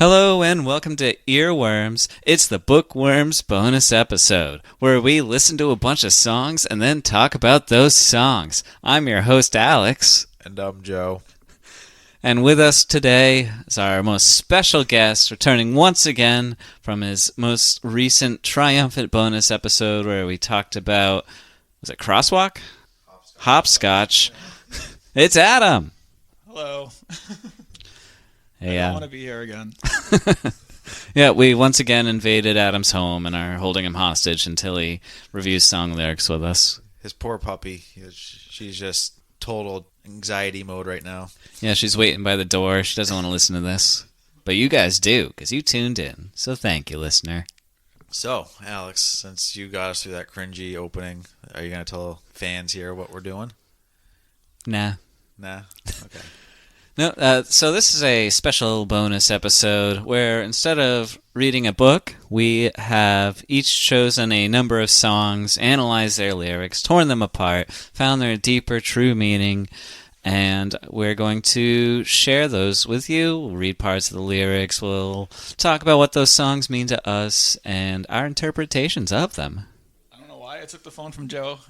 Hello and welcome to Earworms. It's the Bookworms bonus episode, where we listen to a bunch of songs and then talk about those songs. I'm your host, Alex. And I'm Joe. And with us today is our most special guest, returning once again from his most recent triumphant bonus episode where we talked about, was it Crosswalk? Hopscotch. It's Adam. Hello. Hey, I don't want to be here again. Yeah, we once again invaded Adam's home and are holding him hostage until he reviews song lyrics with us. His poor puppy. She's just total anxiety mode right now. Yeah, she's waiting by the door. She doesn't want to listen to this. But you guys do, because you tuned in. So thank you, listener. So, Alex, since you got us through that cringy opening, are you going to tell fans here what we're doing? Nah. Okay. No, so this is a special bonus episode where instead of reading a book, we have each chosen a number of songs, analyzed their lyrics, torn them apart, found their deeper, true meaning, and we're going to share those with you. We'll read parts of the lyrics, we'll talk about what those songs mean to us, and our interpretations of them. I don't know why I took the phone from Joe.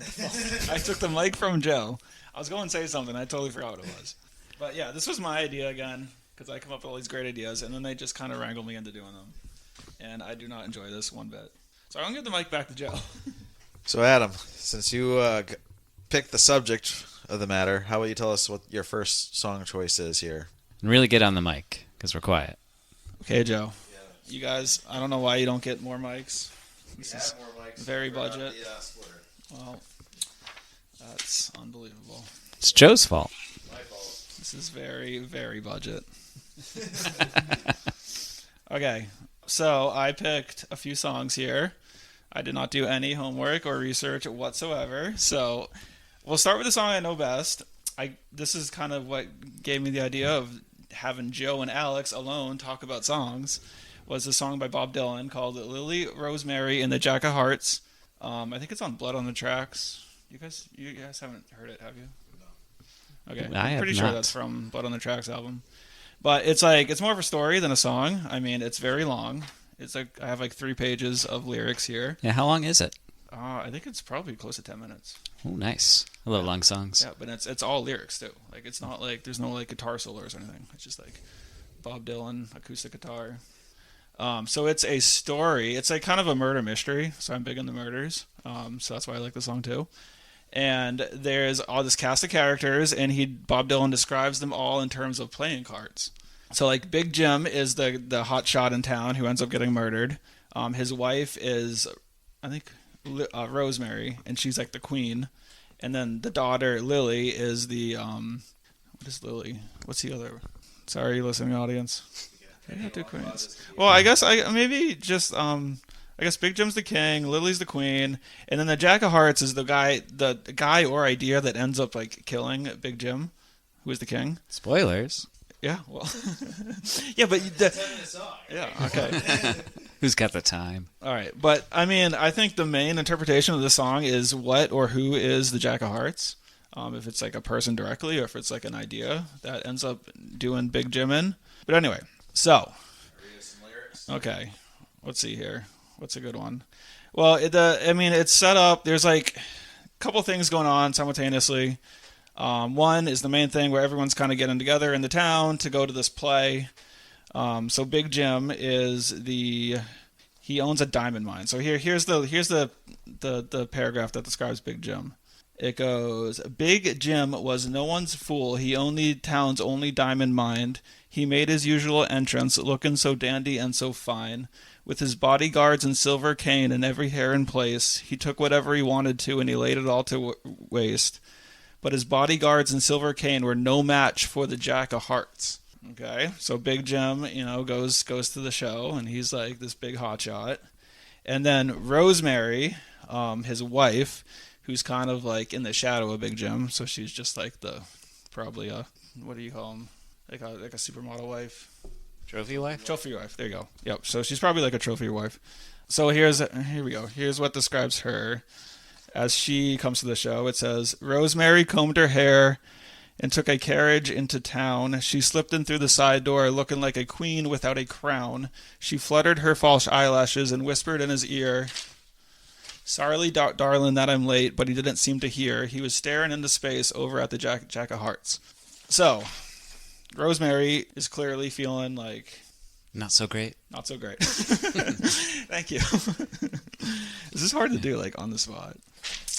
I took the mic from Joe. I was going to say something. I totally forgot what it was. But yeah, this was my idea again, because I come up with all these great ideas, and then they just kind of wrangle me into doing them. And I do not enjoy this one bit. So I'm going to give the mic back to Joe. So, Adam, since you picked the subject of the matter, how about you tell us what your first song choice is here? And really get on the mic, because we're quiet. Okay, Joe. You guys, I don't know why you don't get more mics. This is more mics. very budget. Well, that's unbelievable. It's Joe's fault. This is very, very budget. Okay, so I picked a few songs here. I did not do any homework or research whatsoever. So we'll start with the song I know best. This is kind of what gave me the idea of having Joe and Alex alone talk about songs. Was a song by Bob Dylan called Lily, Rosemary, and the Jack of Hearts. I think it's on Blood on the Tracks. You guys haven't heard it, have you? Okay, I'm pretty sure that's from Blood on the Tracks album. But it's more of a story than a song. I mean, it's very long. I have 3 pages of lyrics here. Yeah, how long is it? I think it's probably close to 10 minutes. Oh, nice. I love long songs. Yeah, but it's all lyrics too. It's not there's no guitar solos or anything. It's just Bob Dylan acoustic guitar. So it's a story. It's kind of a murder mystery. So I'm big into murders. So that's why I like the song too. And there's all this cast of characters, and Bob Dylan describes them all in terms of playing cards. So Big Jim is the hot shot in town who ends up getting murdered. His wife is, I think, Rosemary, and she's the queen. And then the daughter Lily is the what is Lily? What's the other? Sorry, listening audience. I got 2 queens. Well, I guess I guess Big Jim's the king, Lily's the queen, and then the Jack of Hearts is the guy or idea that ends up killing Big Jim, who is the king. Spoilers. Yeah, well, yeah, but yeah, okay. Who's got the time? All right, but I mean, I think the main interpretation of the song is what or who is the Jack of Hearts. If it's a person directly, or if it's an idea that ends up doing Big Jim in. But anyway, so okay, let's see here. What's a good one? Well, it's set up. There's a couple things going on simultaneously. One is the main thing where everyone's kind of getting together in the town to go to this play. So Big Jim he owns a diamond mine. So here's the paragraph that describes Big Jim. It goes, Big Jim was no one's fool. He owned the town's only diamond mine. He made his usual entrance, looking so dandy and so fine. With his bodyguards and silver cane and every hair in place, he took whatever he wanted to and he laid it all to waste. But his bodyguards and silver cane were no match for the Jack of Hearts. Okay, so Big Jim, goes to the show, and he's this big hotshot. And then Rosemary, his wife, who's kind of in the shadow of Big Jim, so she's just probably a, what do you call them? Like a supermodel wife. Trophy wife? Trophy wife, there you go. Yep, so she's probably a trophy wife. So here we go. Here's what describes her as she comes to the show. It says, Rosemary combed her hair and took a carriage into town. She slipped in through the side door, looking like a queen without a crown. She fluttered her false eyelashes and whispered in his ear, "Sorry, darling, that I'm late," but he didn't seem to hear. He was staring into space over at the Jack of Hearts. So, Rosemary is clearly feeling like... Not so great. Not so great. Thank you. This is hard to do, like, on the spot.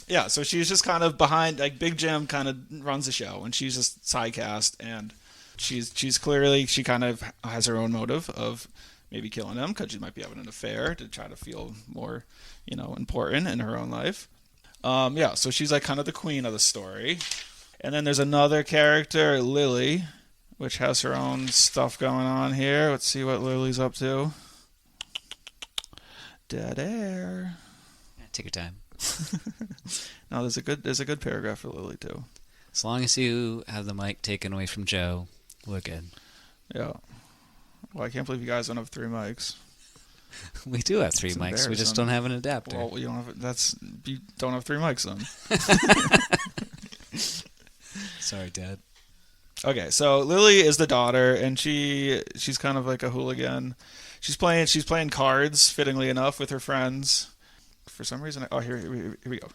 Yeah, so she's just kind of behind, like, Big Jim kind of runs the show, and she's just sidecast, and she's clearly, she kind of has her own motive of maybe killing him, because she might be having an affair to try to feel more, important in her own life. Yeah, so she's, like, kind of the queen of the story. And then there's another character, Lily, which has her own stuff going on here. Let's see what Lily's up to. Dead air. Yeah, take your time. No, there's a good paragraph for Lily too. As long as you have the mic taken away from Joe, we're good. Yeah. Well, I can't believe you guys don't have 3 mics. We do have 3 mics. We just don't have an adapter. Well, you don't have 3 mics then. Sorry, Dad. Okay, so Lily is the daughter, and she's kind of like a hooligan. She's playing cards, fittingly enough, with her friends. For some reason, here we go.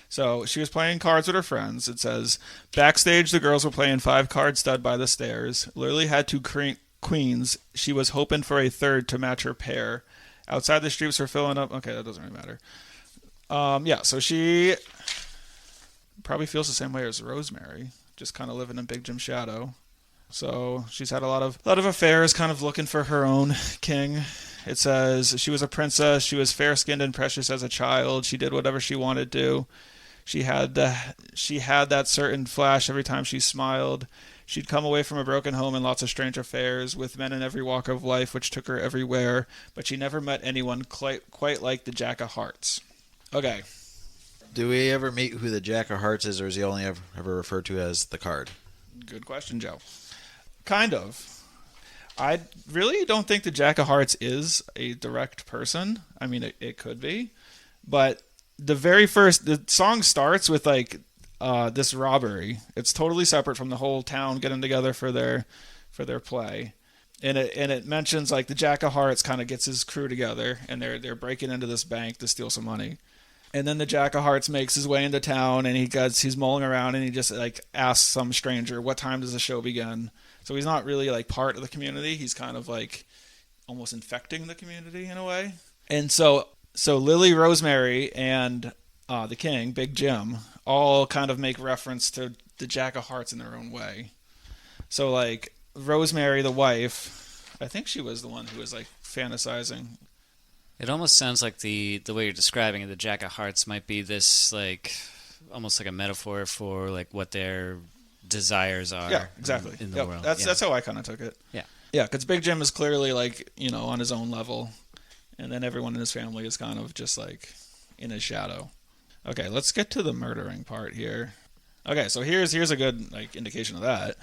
So she was playing cards with her friends. It says, backstage, the girls were playing 5-card stud by the stairs. Lily had 2 queens. She was hoping for a third to match her pair. Outside, the streets were filling up. Okay, that doesn't really matter. Yeah, so she probably feels the same way as Rosemary, just kind of living in Big Jim's shadow. So she's had a lot of affairs, kind of looking for her own king. It says she was a princess. She was fair-skinned and precious as a child. She did whatever she wanted to. She had that certain flash every time she smiled. She'd come away from a broken home and lots of strange affairs with men in every walk of life, which took her everywhere. But she never met anyone quite like the Jack of Hearts. Okay. Do we ever meet who the Jack of Hearts is, or is he only ever referred to as the card? Good question, Joe. Kind of. I really don't think the Jack of Hearts is a direct person. I mean, it could be. But the song starts with, like, this robbery. It's totally separate from the whole town getting together for their play. And it mentions, like, the Jack of Hearts kind of gets his crew together, and they're breaking into this bank to steal some money. And then the Jack of Hearts makes his way into town, and he's mulling around, and he just, like, asks some stranger, what time does the show begin? So he's not really, like, part of the community. He's kind of, like, almost infecting the community in a way. And so Lily, Rosemary, and the king, Big Jim, all kind of make reference to the Jack of Hearts in their own way. So, like, Rosemary, the wife, I think she was the one who was, like, fantasizing. It almost sounds like the way you're describing it, the Jack of Hearts might be this, like, almost like a metaphor for, like, what their desires are. Yeah, exactly. In the world. That's how I kind of took it. Yeah. Yeah, because Big Jim is clearly, like, on his own level. And then everyone in his family is kind of just, like, in his shadow. Okay, let's get to the murdering part here. Okay, so here's a good, like, indication of that.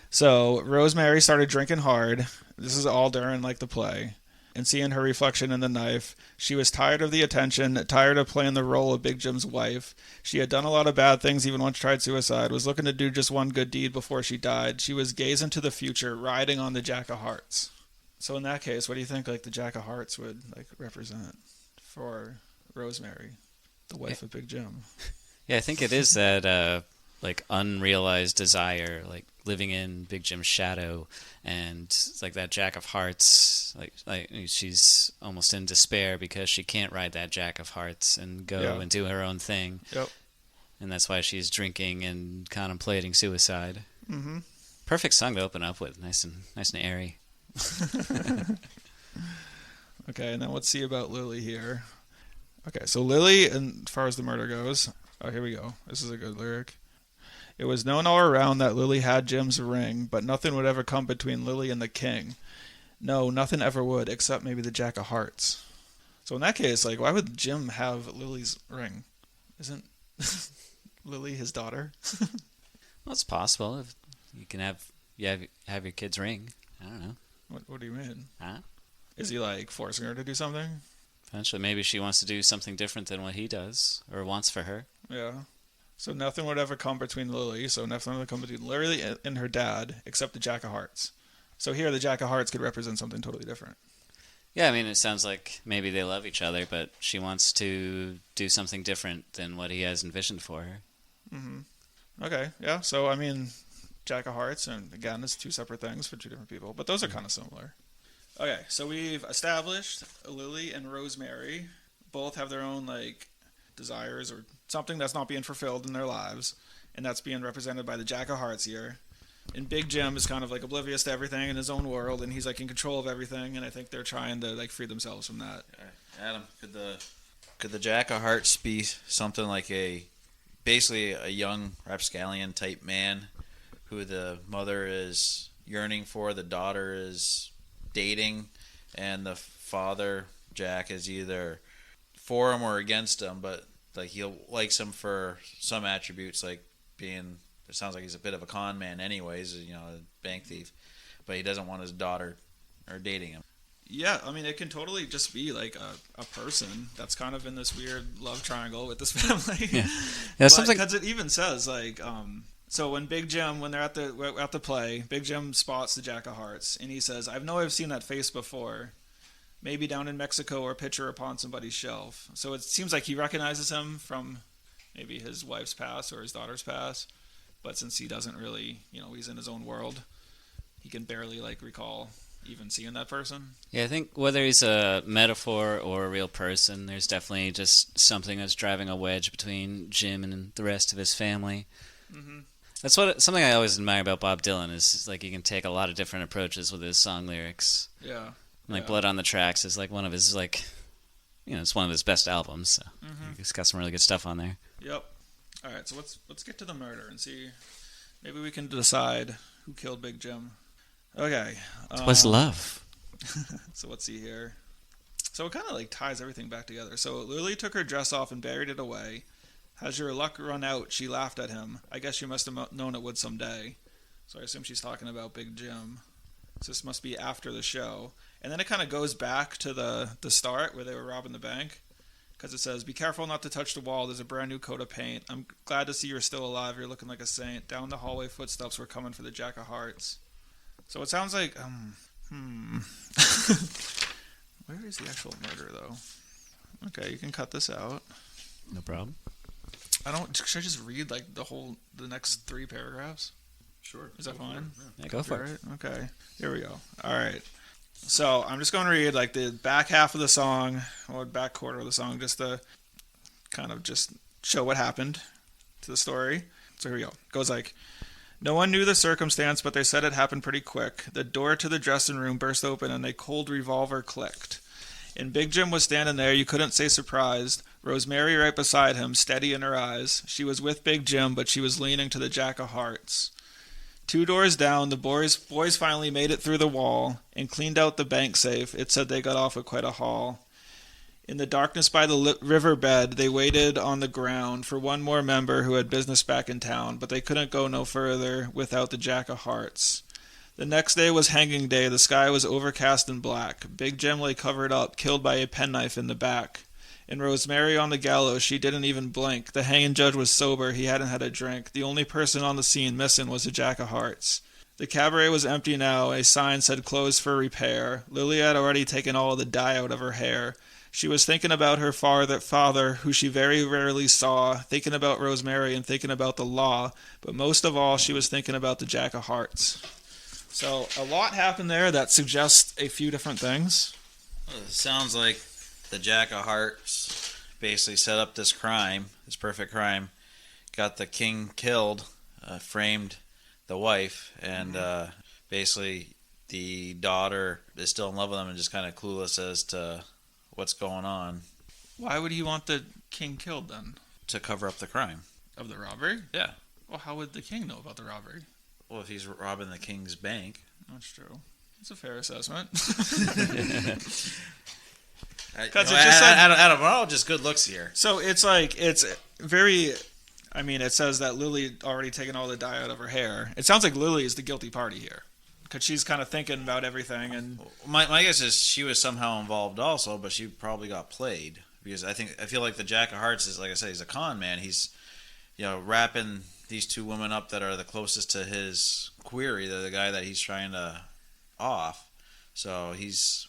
So Rosemary started drinking hard. This is all during, like, the play. And seeing her reflection in the knife, she was tired of the attention, tired of playing the role of Big Jim's wife. She had done a lot of bad things, even once tried suicide, was looking to do just one good deed before she died. She was gazing to the future, riding on the Jack of Hearts. So in that case, what do you think, like, the Jack of Hearts would, like, represent for Rosemary, the wife of Big Jim? Yeah, I think it is that, like, unrealized desire, like, living in Big Jim's shadow, and, like, that Jack of Hearts, like she's almost in despair because she can't ride that Jack of Hearts and go and do her own thing. Yep. And that's why she's drinking and contemplating suicide. Mm-hmm. Perfect song to open up with. Nice and airy. Okay, and then let's see about Lily here. Okay, so Lily, and as far as the murder goes, here we go. This is a good lyric. It was known all around that Lily had Jim's ring, but nothing would ever come between Lily and the king. No, nothing ever would, except maybe the Jack of Hearts. So in that case, like, why would Jim have Lily's ring? Isn't Lily his daughter? Well, it's possible. If you can have your kid's ring. I don't know. What do you mean? Huh? Is he, like, forcing her to do something? Eventually, maybe she wants to do something different than what he does or wants for her. Yeah. So nothing would ever come between Lily. So nothing would come between Lily and her dad except the Jack of Hearts. So here, the Jack of Hearts could represent something totally different. Yeah, I mean, it sounds like maybe they love each other, but she wants to do something different than what he has envisioned for her. Okay, yeah. So I mean, Jack of Hearts, and again, it's two separate things for two different people, but those are kind of similar. Okay, so we've established Lily and Rosemary both have their own like desires or something that's not being fulfilled in their lives, and that's being represented by the Jack of Hearts here. And Big Jim is kind of like oblivious to everything in his own world, and he's like in control of everything. And I think they're trying to like free themselves from that. Adam, could the Jack of Hearts be something like basically a young rapscallion type man who the mother is yearning for, the daughter is dating, and the father, Jack, is either for him or against him, but like he likes him for some attributes, like being, it sounds like he's a bit of a con man anyways, you know, a bank thief, but he doesn't want his daughter or dating him. Yeah, I mean, it can totally just be like a person that's kind of in this weird love triangle with this family. Yeah, something. Because it even says like, so when Big Jim, when they're at the play, Big Jim spots the Jack of Hearts, and he says, "I know I've seen that face before, maybe down in Mexico or a picture upon somebody's shelf." So it seems like he recognizes him from maybe his wife's past or his daughter's past, but since he doesn't really, you know, he's in his own world, he can barely like recall even seeing that person. Yeah, I think whether he's a metaphor or a real person, there's definitely just something that's driving a wedge between Jim and the rest of his family. Mm-hmm. That's something I always admire about Bob Dylan is like he can take a lot of different approaches with his song lyrics. Yeah. Like Yeah. Blood on the Tracks is like one of his it's one of his best albums. So he's got some really good stuff on there. Yep. All right, so let's get to the murder and see. Maybe we can decide who killed Big Jim. Okay. What's love? So let's see here. So it kind of like ties everything back together. So Lily took her dress off and buried it away. Has your luck run out? She laughed at him. I guess you must have known it would someday. So I assume she's talking about Big Jim. So this must be after the show. And then it kind of goes back to the start where they were robbing the bank. Because it says, "Be careful not to touch the wall. There's a brand new coat of paint. I'm glad to see you're still alive. You're looking like a saint. Down the hallway, footsteps were coming for the Jack of Hearts." So it sounds like, where is the actual murder, though? Okay, you can cut this out. No problem. Should I just read, like, the next 3 paragraphs? Sure. Is that fine? Yeah, go for it. Right? Okay, here we go. All right. So I'm just going to read, like, the back half of the song, or back quarter of the song, just to kind of just show what happened to the story. So here we go. It goes like, "No one knew the circumstance, but they said it happened pretty quick. The door to the dressing room burst open and a cold revolver clicked. And Big Jim was standing there, you couldn't say surprised. Rosemary right beside him, steady in her eyes. She was with Big Jim, but she was leaning to the Jack of Hearts. 2 doors down, the boys finally made it through the wall and cleaned out the bank safe. It said they got off with quite a haul. In the darkness by the riverbed, they waited on the ground for one more member who had business back in town, but they couldn't go no further without the Jack of Hearts. The next day was hanging day. The sky was overcast and black. Big Jim lay covered up, killed by a penknife in the back. And Rosemary on the gallows, she didn't even blink. The hanging judge was sober. He hadn't had a drink. The only person on the scene missing was the Jack of Hearts. The cabaret was empty now. A sign said closed for repair. Lily had already taken all of the dye out of her hair. She was thinking about her father, who she very rarely saw, thinking about Rosemary and thinking about the law, but most of all, she was thinking about the Jack of Hearts. So a lot happened there that suggests a few different things. Well, it sounds like the Jack of Hearts basically set up this crime, this perfect crime, got the king killed, framed the wife, and basically the daughter is still in love with him and just kind of clueless as to what's going on. Why would he want the king killed then? To cover up the crime. Of the robbery? Yeah. Well, how would the king know about the robbery? Well, if he's robbing the king's bank. That's true. It's a fair assessment. Because I don't know, just good looks here. So it's like, it's very, I mean, it says that Lily already taken all the dye out of her hair. It sounds like Lily is the guilty party here. Because she's kind of thinking about everything. And my guess is she was somehow involved also, but she probably got played. Because I feel like the Jack of Hearts is, like I said, he's a con man. He's wrapping these two women up that are the closest to his query, the guy that he's trying to off. So he's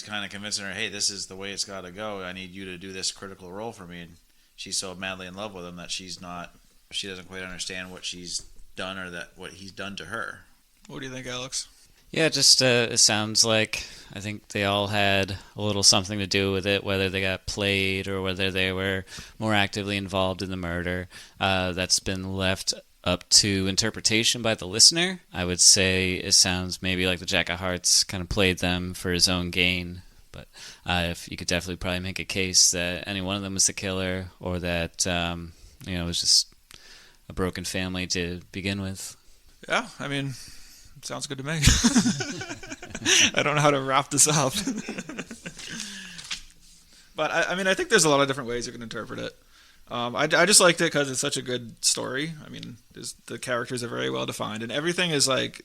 kind of convincing her, hey, this is the way it's got to go. I need you to do this critical role for me. And she's so madly in love with him that she doesn't quite understand what she's done or what he's done to her. What do you think, Alex? Yeah, just it sounds like I think they all had a little something to do with it, whether they got played or whether they were more actively involved in the murder. That's been left up to interpretation by the listener. I would say it sounds maybe like the Jack of Hearts kind of played them for his own gain, but if you could definitely probably make a case that any one of them was the killer, or that it was just a broken family to begin with. Yeah, I mean, sounds good to me. I don't know how to wrap this up. But I think there's a lot of different ways you can interpret it. I just liked it because it's such a good story. I mean, the characters are very well defined, and everything is like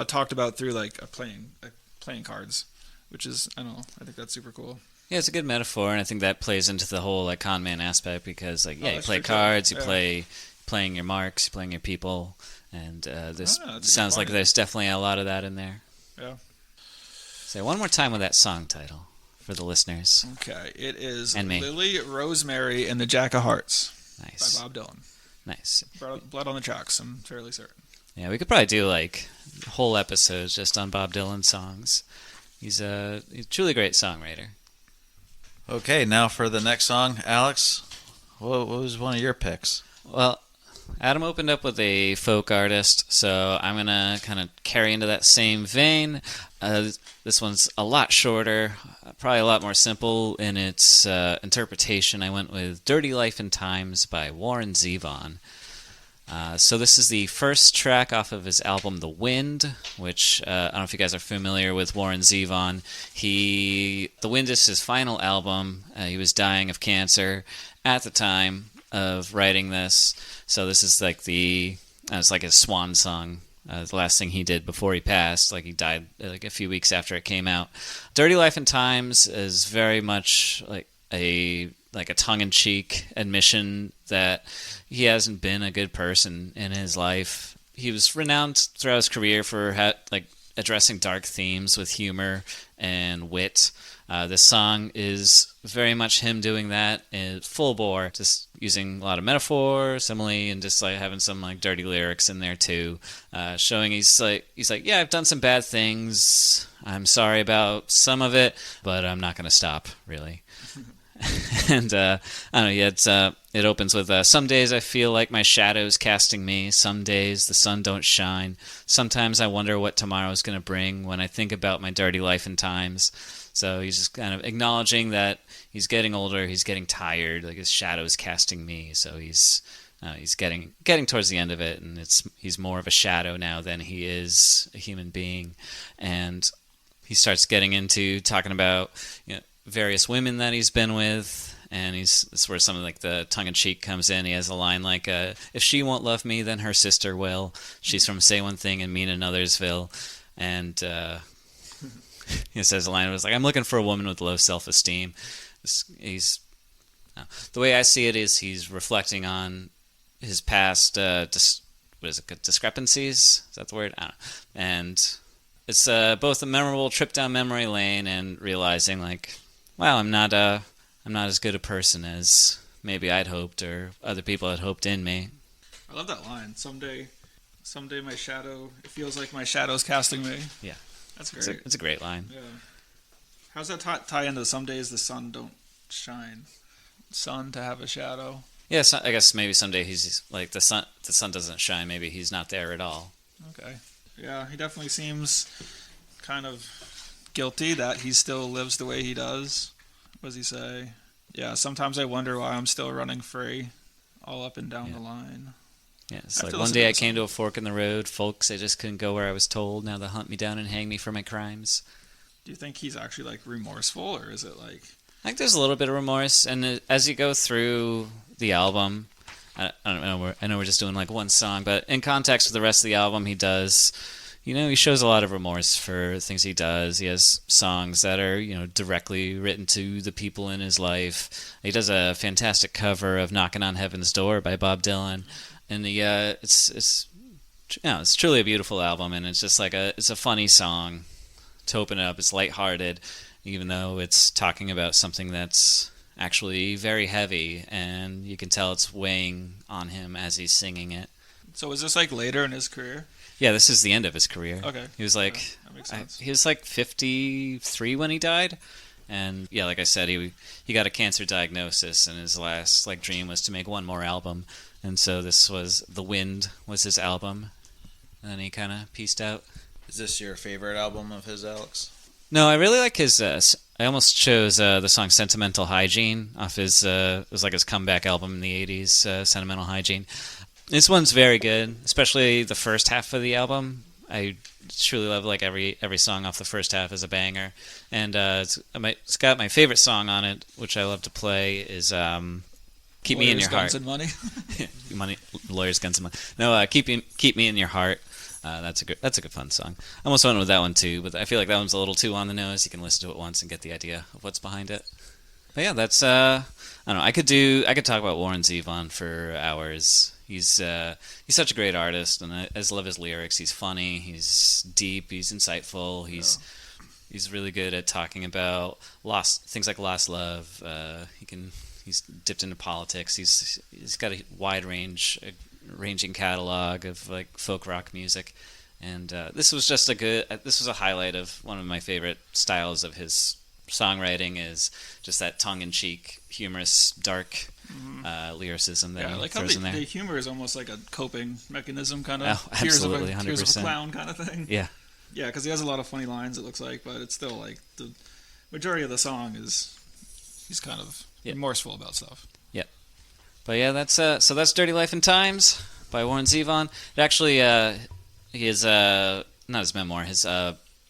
talked about through like playing cards, which is, I don't know, I think that's super cool. Yeah, it's a good metaphor, and I think that plays into the whole like con man aspect because you play true, cards, too. you playing your marks, playing your people, and this that's a sounds good like point. there's definitely a lot of that in there. Yeah. Say one more time with that song title for the listeners. Okay, it is And me. Lily, Rosemary, and the Jack of Hearts Nice. by Bob Dylan. Nice. Blood on the Tracks, I'm fairly certain. Yeah, we could probably do like whole episodes just on Bob Dylan songs. He's a truly great songwriter. Okay, now for the next song, Alex, what was one of your picks? Well, Adam opened up with a folk artist, so I'm going to kind of carry into that same vein. This one's a lot shorter, probably a lot more simple in its interpretation. I went with Dirty Life and Times by Warren Zevon. So this is the first track off of his album The Wind, which I don't know if you guys are familiar with Warren Zevon. The Wind is his final album. He was dying of cancer at the time of writing this, so this is like it's like his swan song, the last thing he did before he passed. Like he died like a few weeks after it came out. Dirty Life and Times is very much like a tongue-in-cheek admission that he hasn't been a good person in his life. He was renowned throughout his career for addressing dark themes with humor and wit. This song is very much him doing that in full bore, just using a lot of metaphor, simile, and just like having some like dirty lyrics in there too, showing he's like, yeah, I've done some bad things. I'm sorry about some of it, but I'm not going to stop, really. And I don't know. Yeah, it opens with some days I feel like my shadow's casting me. Some days the sun don't shine. Sometimes I wonder what tomorrow's going to bring when I think about my dirty life and times. So he's just kind of acknowledging that he's getting older, he's getting tired, like his shadow's casting me. So he's getting towards the end of it, and he's more of a shadow now than he is a human being. And he starts getting into talking about various women that he's been with, and that's where some of like the tongue-in-cheek comes in. He has a line like, if she won't love me, then her sister will. She's from Say One Thing and Mean Anothersville. And he says a line that was like, I'm looking for a woman with low self-esteem. The way I see it is he's reflecting on his past discrepancies. Is that the word? I don't know. And it's both a memorable trip down memory lane and realizing like, wow, I'm not as good a person as maybe I'd hoped or other people had hoped in me. I love that line. Someday my shadow, it feels like my shadow's casting me. Yeah. That's great. It's a great line. Yeah. How's that tie into some days the sun don't shine? Sun to have a shadow. Yeah, so I guess maybe someday he's like the sun doesn't shine. Maybe he's not there at all. Okay. Yeah, he definitely seems kind of guilty that he still lives the way he does. What does he say? Yeah, sometimes I wonder why I'm still running free, all up and down the line. Yeah, it's like one day I came to a fork in the road. Folks, I just couldn't go where I was told. Now they'll hunt me down and hang me for my crimes. Do you think he's actually like remorseful, or is it like? I think there's a little bit of remorse, and as you go through the album, I don't know. I know we're just doing like one song, but in context with the rest of the album, he does he shows a lot of remorse for things he does. He has songs that are, directly written to the people in his life. He does a fantastic cover of "Knocking on Heaven's Door" by Bob Dylan, and it's truly a beautiful album, and it's just like it's a funny song to open it up. It's lighthearted, even though it's talking about something that's actually very heavy, and you can tell it's weighing on him as he's singing it. So was this like later in his career? Yeah, this is the end of his career. Okay. He was like, that makes sense. he was like 53 when he died, and yeah, like I said, he got a cancer diagnosis, and his last dream was to make one more album, and so this was "The Wind" was his album, and then he kind of peaced out. Is this your favorite album of his, Alex? No, I really like his. I almost chose the song "Sentimental Hygiene" off his. It was like his comeback album in the '80s, "Sentimental Hygiene." This one's very good, especially the first half of the album. I truly love every song off the first half is a banger, and it's got my favorite song on it, which I love to play, is "Keep Me in Your Heart." Guns and Money. Money, lawyers, guns, and money. No, keep me in your heart. That's a good fun song. I almost went with that one too, but I feel like that one's a little too on the nose. You can listen to it once and get the idea of what's behind it. But yeah, that's I don't know. I could talk about Warren Zevon for hours. He's such a great artist, and I just love his lyrics. He's funny. He's deep. He's insightful. He's really good at talking about things like lost love. He's dipped into politics. He's got a ranging catalog of folk rock music, and this was a highlight of one of my favorite styles of his songwriting, is just that tongue-in-cheek, humorous, dark lyricism that he throws in there. The humor is almost like a coping mechanism, kind of. Oh, absolutely, 100%. Tears of a clown kind of thing. Yeah. Yeah, because he has a lot of funny lines, it looks like, but it's still like the majority of the song is he's kind of remorseful about stuff. Yeah. But yeah, that's "Dirty Life and Times" by Warren Zevon. It actually, his not his memoir, his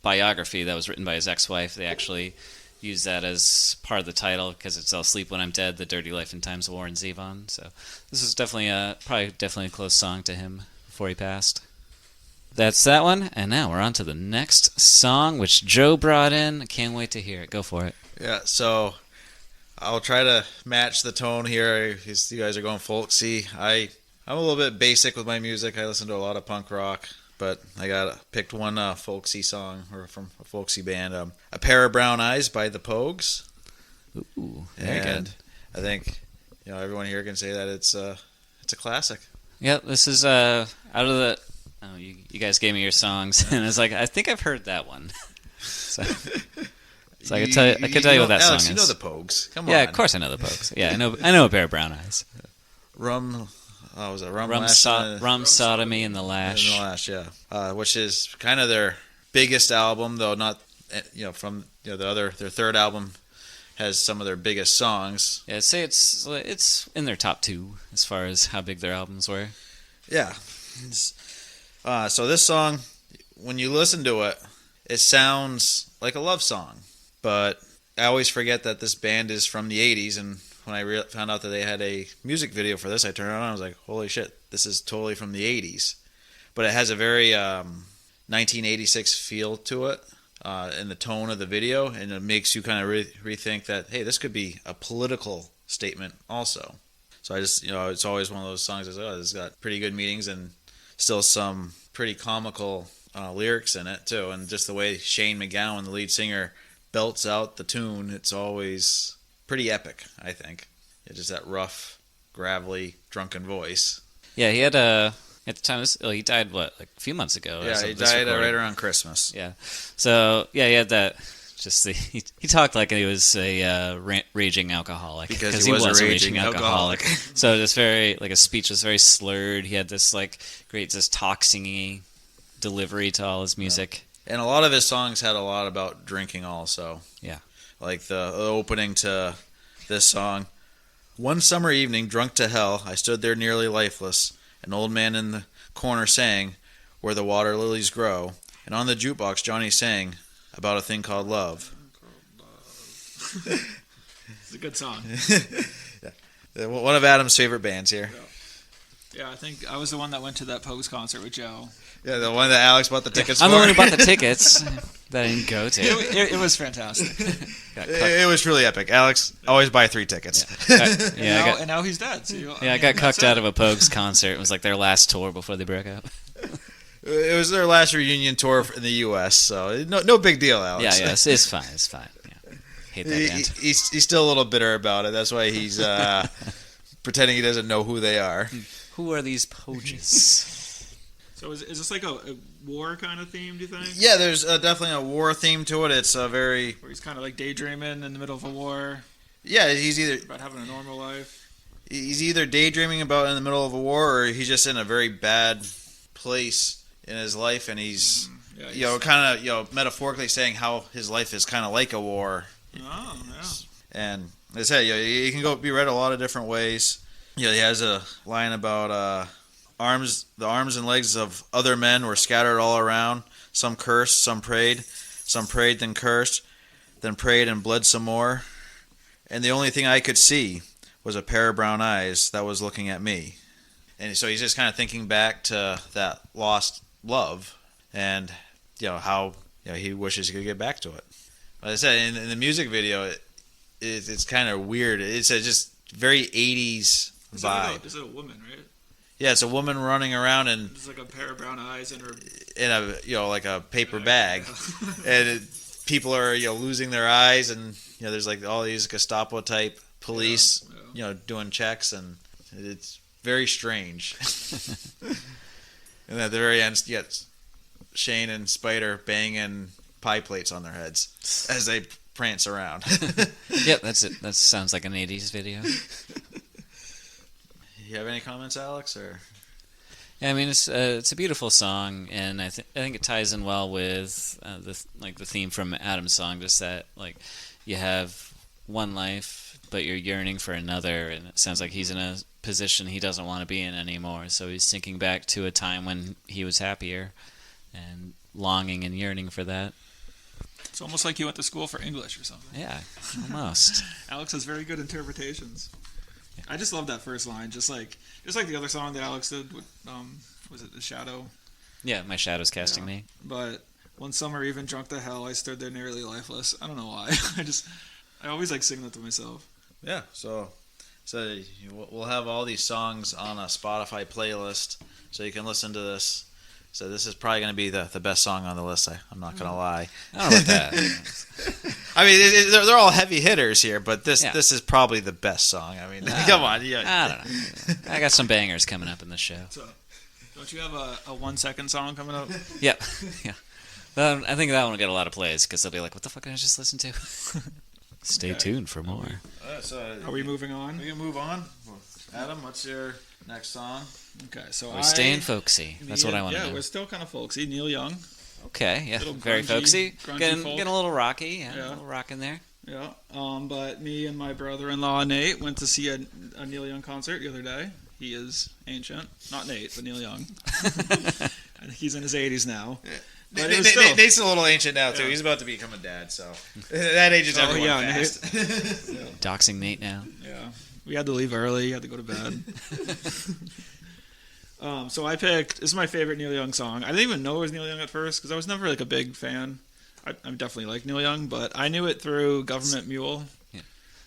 biography that was written by his ex-wife. They actually used that as part of the title because it's "I'll Sleep When I'm Dead: The Dirty Life and Times of Warren Zevon." So this is definitely a close song to him before he passed. That's that one, and now we're on to the next song, which Joe brought in. I can't wait to hear it. Go for it. Yeah, so I'll try to match the tone here. You guys are going folksy. I'm a little bit basic with my music. I listen to a lot of punk rock, but I picked one folksy song from a folksy band, "A Pair of Brown Eyes" by the Pogues. Ooh, very good. I think everyone here can say that it's a classic. Yeah, this is out of the. Oh, you guys gave me your songs, and it's like I think I've heard that one. So I could tell you what that Alex, song is. You know the Pogues. Come on. Yeah, of course I know the Pogues. Yeah, I know "A Pair of Brown Eyes." Rum Sodomy and the Lash. And the Lash, yeah. Which is kind of their biggest album, though not from their third album has some of their biggest songs. Yeah, I'd say it's in their top 2 as far as how big their albums were. Yeah. So this song, when you listen to it, it sounds like a love song. But I always forget that this band is from the 80s, and when I found out that they had a music video for this, I turned around and I was like, holy shit, this is totally from the 80s. But it has a very 1986 feel to it in the tone of the video, and it makes you kind of rethink that, hey, this could be a political statement also. So I just, it's always one of those songs I say, oh, this has got pretty good meanings and still some pretty comical lyrics in it too. And just the way Shane MacGowan, the lead singer, belts out the tune, it's always pretty epic, I think. Yeah, just that rough, gravelly, drunken voice. Yeah, he had at the time, he died, a few months ago? Yeah, he died right around Christmas. Yeah. So, yeah, he had that, he talked like he was a raging alcoholic. Because he was a raging alcoholic. So just very, his speech was very slurred. He had this, great, just talk singing delivery to all his music. Yeah. And a lot of his songs had a lot about drinking also. Yeah. Like the opening to this song. "One summer evening, drunk to hell, I stood there nearly lifeless. An old man in the corner sang, where the water lilies grow. And on the jukebox, Johnny sang about a thing called love." It's a good song. Yeah. One of Adam's favorite bands here. Yeah, I think I was the one that went to that Pogues concert with Joe. Yeah, the one that Alex bought the tickets I'm for. the one who bought the tickets that I didn't go to. It was fantastic. It was truly epic. Alex, always buy 3 tickets. And now he's dead. So I got cucked out of a Pogues concert. It was like their last tour before they broke up. It was their last reunion tour in the U.S., so no big deal, Alex. Yeah, it's fine. It's fine. Yeah. Hate that band. He's still a little bitter about it. That's why he's pretending he doesn't know who they are. Who are these Pogues? So is this like a war kind of theme, do you think? Yeah, there's definitely a war theme to it. It's a very... Where he's kind of like daydreaming in the middle of a war. Yeah, he's either... About having a normal life. He's either daydreaming about in the middle of a war, or he's just in a very bad place in his life, and he's kind of metaphorically saying how his life is kind of like a war. Oh, yeah. And as I said, it can be read a lot of different ways. He has a line about the arms and legs of other men were scattered all around. Some cursed, some prayed, then cursed, then prayed and bled some more. And the only thing I could see was a pair of brown eyes that was looking at me. And so he's just kind of thinking back to that lost love, and how he wishes he could get back to it. Like I said, in the music video, it's kind of weird. It's just very 80s vibe. Is it a woman, right? Yeah, it's a woman running around and There's like a pair of brown eyes in her... in a like a paper bag, and people are losing their eyes, and there's like all these Gestapo type police doing checks, and it's very strange. And at the very end, you get Shane and Spider banging pie plates on their heads as they prance around. Yep, that's it. That sounds like an 80s video. You have any comments, Alex? Or Yeah, I mean it's a beautiful song, and I think it ties in well with the theme from Adam's song, just that like you have one life, but you're yearning for another, and it sounds like he's in a position he doesn't want to be in anymore. So he's thinking back to a time when he was happier, and longing and yearning for that. It's almost like he went to school for English or something. Yeah, almost. Alex has very good interpretations. I just love that first line, just like the other song that Alex did with, was it The Shadow? Yeah, my shadow's casting me. But one summer, even drunk to hell, I stood there nearly lifeless. I don't know why. I always like singing that to myself. yeah, so we'll have all these songs on a Spotify playlist, so you can listen to this. So this is probably going to be the best song on the list. I'm not going to lie. I don't know about that. I mean, they're all heavy hitters here, but this is probably the best song. I mean, come on. Yeah. I don't know. I got some bangers coming up in the show. So, don't you have a 1 second song coming up? Yep. Yeah. I think that one will get a lot of plays because they'll be like, "What the fuck did I just listen to?" Stay tuned for more. Are we moving on? We can move on. Adam, what's your next song? Okay, so We're staying folksy. That's what I want to do. do. Yeah, we're still kind of folksy. Neil Young. Okay, yeah, Little very grungy- folksy. grungy Getting folk. a little rocky. Yeah, Yeah. a little rock in there. Yeah. But me and my brother-in-law Nate went to see a Neil Young concert the other day. He is ancient, not Nate, but Neil Young. I think he's in his 80s now. But it was still- Nate's a little ancient now too. Yeah. He's about to become a dad, so that ages Oh, everyone yeah, fast. Doxing Nate now. Yeah, we had to leave early. Had to go to bed. So I picked. This is my favorite Neil Young song. I didn't even know it was Neil Young at first because I was never like a big fan. I'm definitely like Neil Young, but I knew it through Government Mule.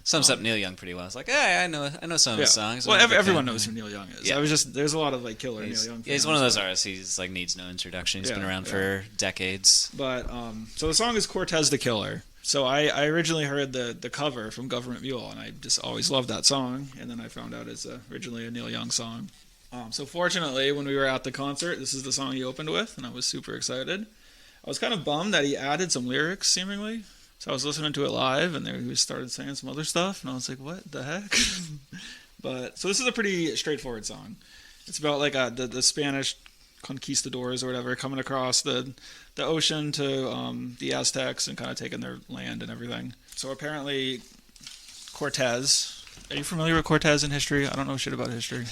Sums up Neil Young pretty well. It's like, hey, I know some of his songs. Well, I'm a big everyone fan. knows who Neil Young is. Yeah. There's a lot of like killer Neil Young fans. Yeah, he's one of those artists. He's like needs no introduction. He's been around for decades. But so the song is Cortez the Killer. So I originally heard the cover from Government Mule, and I just always loved that song. And then I found out it's originally a Neil Young song. So fortunately, when we were at the concert, this is the song he opened with, and I was super excited. I was kind of bummed that he added some lyrics, seemingly. So I was listening to it live, and there he started saying some other stuff, and I was like, what the heck? But so this is a pretty straightforward song. It's about like the Spanish conquistadors or whatever coming across the ocean to the Aztecs and kind of taking their land and everything. So apparently Cortez... Are you familiar with Cortez in history? I don't know shit about history.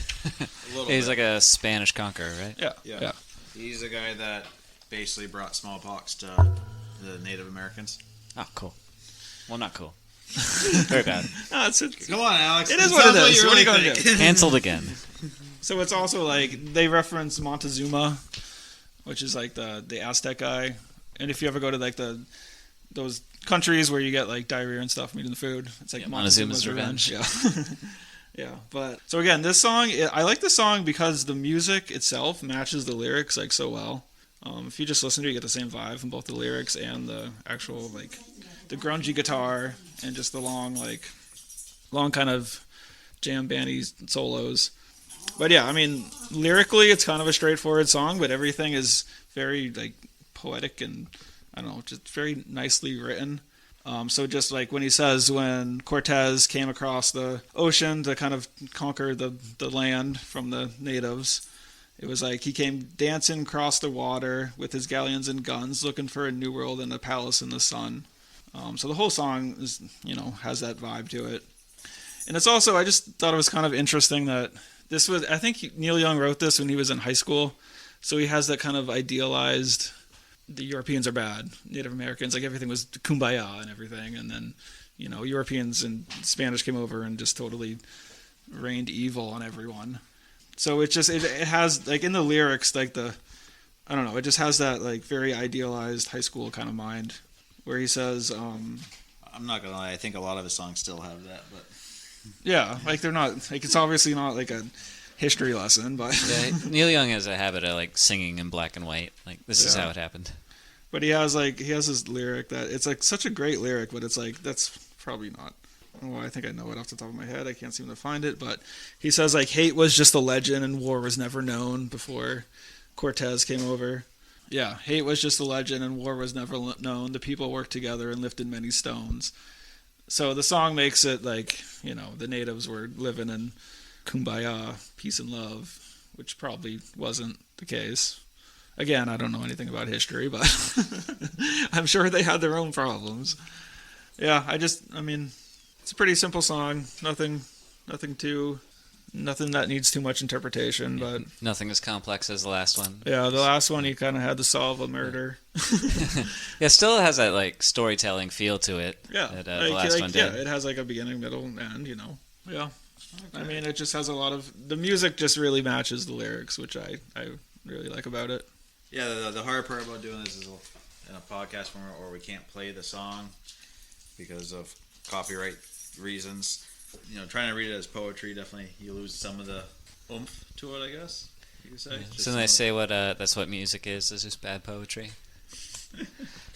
He's like a Spanish conqueror, right? Yeah. He's the guy that basically brought smallpox to the Native Americans. Oh, cool. Well, not cool. Very bad. No, Come on, Alex. It is what it sounds is. you What are you really gonna think. Cancelled again. So it's also like they reference Montezuma, which is like the Aztec guy. And if you ever go to like those countries where you get like diarrhea and stuff from eating the food, it's like Montezuma's Revenge. Yeah. Yeah, but so again, this song, I like this song because the music itself matches the lyrics like so well. If you just listen to it, you get the same vibe from both the lyrics and the actual like the grungy guitar and just the long kind of jam bandy solos. But yeah, I mean, lyrically, it's kind of a straightforward song, but everything is very like poetic and I don't know, just very nicely written. So just like when he says when Cortez came across the ocean to kind of conquer the land from the natives, it was like he came dancing across the water with his galleons and guns, looking for a new world and a palace in the sun. So the whole song is, has that vibe to it. And it's also, I just thought it was kind of interesting that this was, I think Neil Young wrote this when he was in high school. So he has that kind of idealized, the Europeans are bad, Native Americans, like everything was kumbaya and everything. And then, Europeans and Spanish came over and just totally rained evil on everyone. So it has, like in the lyrics, like I don't know, it just has that like very idealized high school kind of mind where he says, I'm not gonna lie, I think a lot of his songs still have that, but yeah, like they're not, like it's obviously not like a history lesson, but Yeah, Neil Young has a habit of like singing in black and white. Like this is how it happened. but he has this lyric that it's like such a great lyric, but it's like that's probably not. Oh, I think I know it off the top of my head. I can't seem to find it, but he says like hate was just a legend and war was never known before Cortez came over. Yeah, hate was just a legend and war was never known. The people worked together and lifted many stones. So the song makes it like, the natives were living in kumbaya, peace and love, which probably wasn't the case. Again, I don't know anything about history, but I'm sure they had their own problems. Yeah, it's a pretty simple song. Nothing that needs too much interpretation, but Nothing as complex as the last one. yeah, the last one he kind of had to solve a murder. Yeah, still has that like storytelling feel to it. Yeah, that the last one did. Yeah, it has like a beginning, middle, and end. Yeah, I mean, it just has a lot of the music. Just really matches the lyrics, which I really like about it. yeah, the hard part about doing this is in a podcast where we can't play the song because of copyright reasons. Trying to read it as poetry, definitely you lose some of the oomph to it, I guess you could say. So they say that's what music is just bad poetry.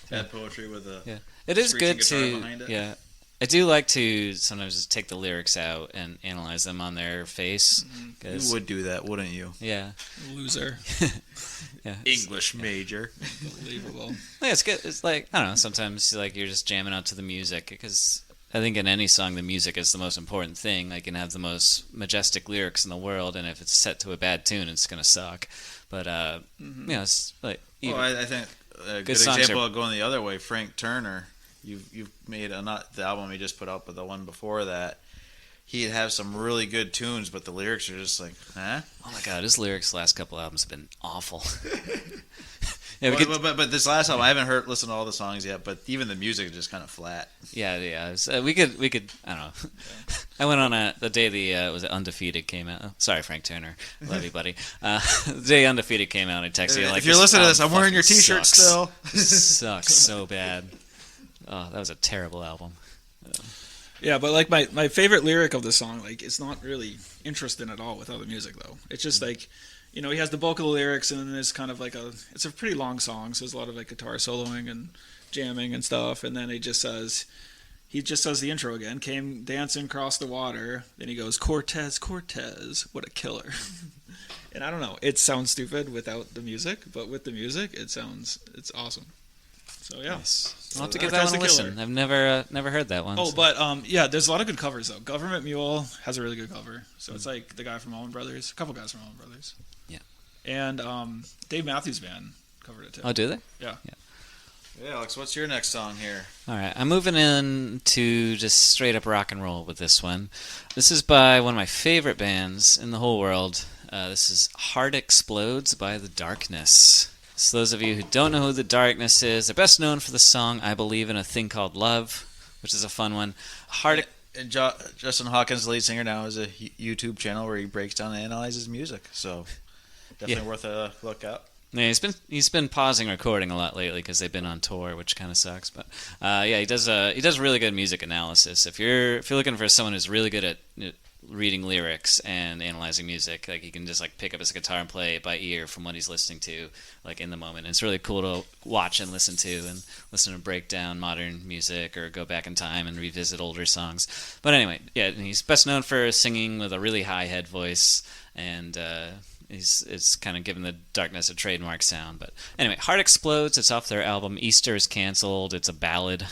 Bad poetry with a It is screeching good guitar to behind it. yeah. I do like to sometimes just take the lyrics out and analyze them on their face. You would do that, wouldn't you? Yeah. Loser, Yeah. English major. unbelievable. Yeah, it's good. It's like, I don't know, sometimes like you're just jamming out to the music because I think in any song the music is the most important thing. Like, you can have the most majestic lyrics in the world, and if it's set to a bad tune, it's gonna suck. But it's like Well, I think a good songs example are- of going the other way, Frank Turner. You've made not the album he just put out, but the one before that. He'd have some really good tunes, but the lyrics are just like, huh? oh my god, his lyrics the last couple albums have been awful. Yeah, But this last album, I haven't listened to all the songs yet, but even the music is just kind of flat. yeah. We could. I don't know. I went on the day was it Undefeated came out. Oh, sorry, Frank Turner, love you, buddy. The day Undefeated came out, I texted you like, if you're listening to this, I'm wearing your fucking T-shirt sucks. still. Sucks so bad. Oh, that was a terrible album. Yeah, but like my favorite lyric of the song, like it's not really interesting at all without the music though. It's just like, he has the bulk of the lyrics and then there's kind of like it's a pretty long song, so there's a lot of like guitar soloing and jamming and stuff, and then he just says the intro again, came dancing across the water, then he goes, Cortez, Cortez, what a killer. And I don't know, it sounds stupid without the music, but with the music it's awesome. So yeah. Nice. I'll have to So give that Cortez one a the Killer. listen. I've never heard that one. Oh, but there's a lot of good covers though. Government Mule has a really good cover. So it's like the guy from Allman Brothers, a couple guys from Allman Brothers. Yeah. And Dave Matthews Band covered it too. Oh, do they? Yeah. Yeah, Alex, what's your next song here? All right, I'm moving in to just straight up rock and roll with this one. This is by one of my favorite bands in the whole world. This is Heart Explodes by The Darkness. So those of you who don't know who The Darkness is, they're best known for the song I Believe in a Thing Called Love, which is a fun one. Hard. And Justin Hawkins, the lead singer, now has a YouTube channel where he breaks down and analyzes music. So definitely worth a look up. Yeah, he's been pausing recording a lot lately because they've been on tour, which kind of sucks. But he does really good music analysis. If you're looking for someone who's really good at reading lyrics and analyzing music, like he can just like pick up his guitar and play it by ear from what he's listening to, like in the moment. And it's really cool to watch and listen to break down modern music or go back in time and revisit older songs. But anyway, yeah, he's best known for singing with a really high head voice, and it's kind of given the darkness a trademark sound. But anyway, Heart Explodes. It's off their album Easter is Cancelled. It's a ballad.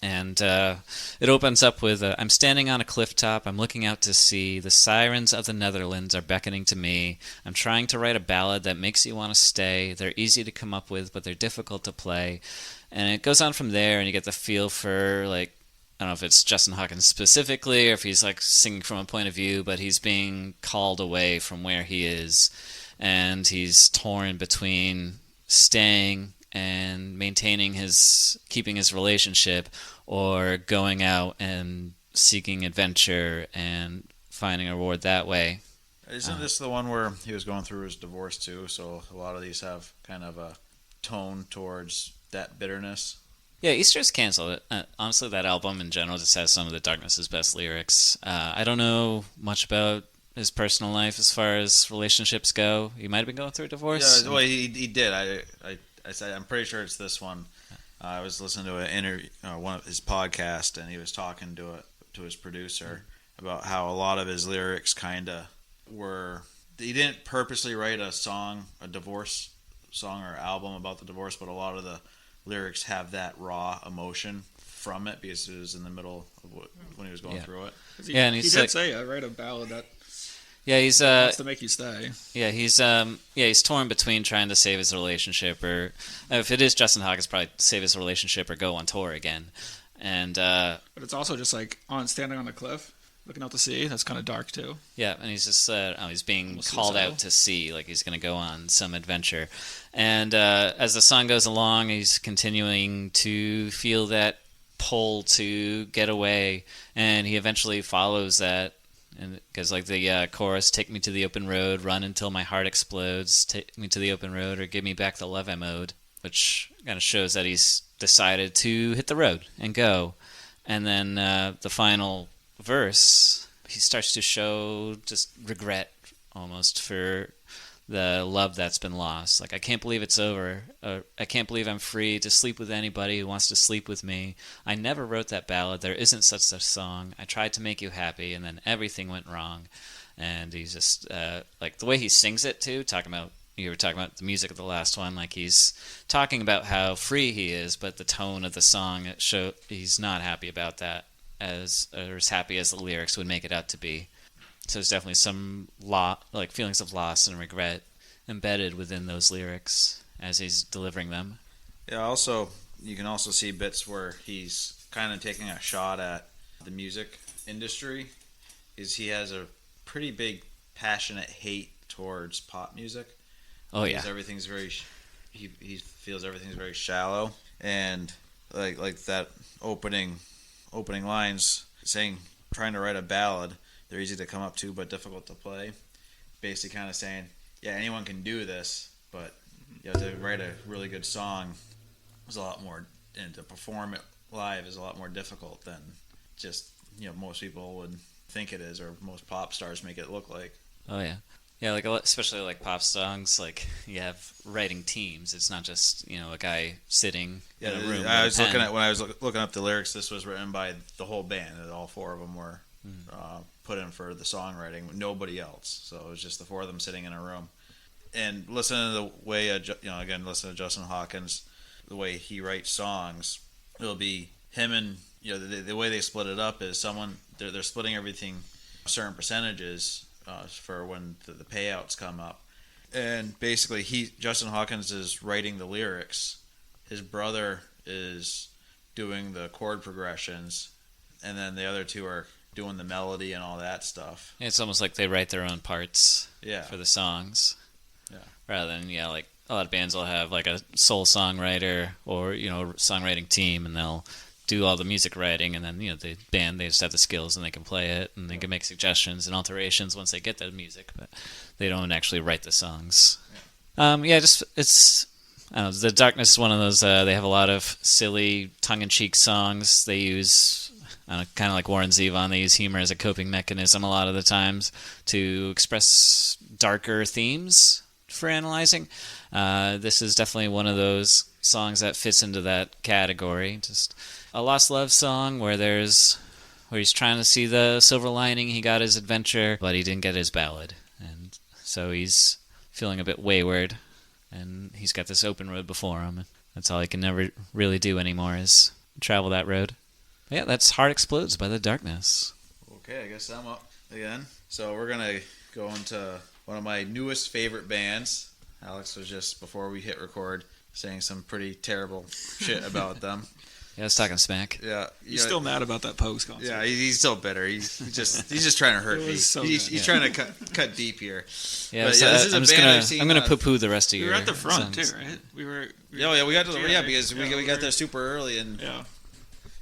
And it opens up with, I'm standing on a cliff top, I'm looking out to sea, the sirens of the Netherlands are beckoning to me, I'm trying to write a ballad that makes you want to stay, they're easy to come up with, but they're difficult to play. And it goes on from there, and you get the feel for, like, I don't know if it's Justin Hawkins specifically, or if he's, like, singing from a point of view, but he's being called away from where he is, and he's torn between staying and keeping his relationship, or going out and seeking adventure and finding a reward that way. Isn't this the one where he was going through his divorce too? So a lot of these have kind of a tone towards that bitterness. Yeah, Easter's Cancelled. Honestly, that album in general just has some of the Darkness's best lyrics. I don't know much about his personal life as far as relationships go. He might have been going through a divorce. Yeah, well, he did. I'm pretty sure it's this one. I was listening to an interview, one of his podcasts, and he was talking to his producer about how a lot of his lyrics kind of were. He didn't purposely write a divorce song or album about the divorce, but a lot of the lyrics have that raw emotion from it because it was in the middle of when he was going through it. And he did say, "I write a ballad that." Yeah, he's wants to make you stay. Yeah, he's torn between trying to save his relationship, or if it is Justin Hawkins, probably save his relationship or go on tour again. And but it's also just like standing on a cliff, looking out to sea. That's kind of dark too. Yeah, and he's just he's being called out to sea, like he's going to go on some adventure. And as the song goes along, he's continuing to feel that pull to get away, and he eventually follows that. And because like the chorus, take me to the open road, run until my heart explodes, take me to the open road, or give me back the love I owed, which kind of shows that he's decided to hit the road and go. And then the final verse, he starts to show just regret almost for the love that's been lost. Like, I can't believe it's over. I can't believe I'm free to sleep with anybody who wants to sleep with me. I never wrote that ballad. There isn't such a song. I tried to make you happy, and then everything went wrong. And he's just, like, the way he sings it, too, you were talking about the music of the last one, like, he's talking about how free he is, but the tone of the song, he's not happy about that, as happy as the lyrics would make it out to be. So there's definitely some feelings of loss and regret embedded within those lyrics as he's delivering them. Yeah, also, you can also see bits where he's kind of taking a shot at the music industry. He has a pretty big, passionate hate towards pop music. Oh, yeah. He feels everything's very shallow. And like that opening lines saying, trying to write a ballad, they're easy to come up to, but difficult to play. Basically kind of saying, yeah, anyone can do this, but to write a really good song is a lot more, and to perform it live is a lot more difficult than just, most people would think it is, or most pop stars make it look like. Oh, yeah. Yeah, especially like pop songs, like you have writing teams. It's not just, a guy sitting in a room. When I was looking up the lyrics, this was written by the whole band. All four of them were put in for the songwriting, nobody else. So it was just the four of them sitting in a room. And listening to the way, listen to Justin Hawkins, the way he writes songs, it'll be him and, the way they split it up is they're splitting everything certain percentages for when the payouts come up. And basically Justin Hawkins is writing the lyrics. His brother is doing the chord progressions, and then the other two are doing the melody and all that stuff. Yeah, it's almost like they write their own parts for the songs. Yeah. Rather than, like a lot of bands will have like a sole songwriter or, songwriting team, and they'll do all the music writing, and then the band, they just have the skills and they can play it and they can make suggestions and alterations once they get the music, but they don't actually write the songs. Just it's. I don't know, The Darkness is one of those. They have a lot of silly, tongue-in-cheek songs. They use, kind of like Warren Zevon, they use humor as a coping mechanism a lot of the times to express darker themes for analyzing. This is definitely one of those songs that fits into that category. Just a lost love song where he's trying to see the silver lining. He got his adventure, but he didn't get his ballad, and so he's feeling a bit wayward. And he's got this open road before him. That's all he can never really do anymore is travel that road. But yeah, that's Heart Explodes by The Darkness. Okay, I guess I'm up again. So we're going to go into one of my newest favorite bands. Alex was just, before we hit record, saying some pretty terrible shit about them. Yeah, I was talking smack. Yeah, He's still mad about that Pogues concert. Yeah, he's still bitter. He's just trying to hurt me. So he's trying to cut deep here. Yeah, But so this is a band I've seen. I'm gonna poo-poo the rest of We your were at the front songs. too, right? We got to together. because we got there super early and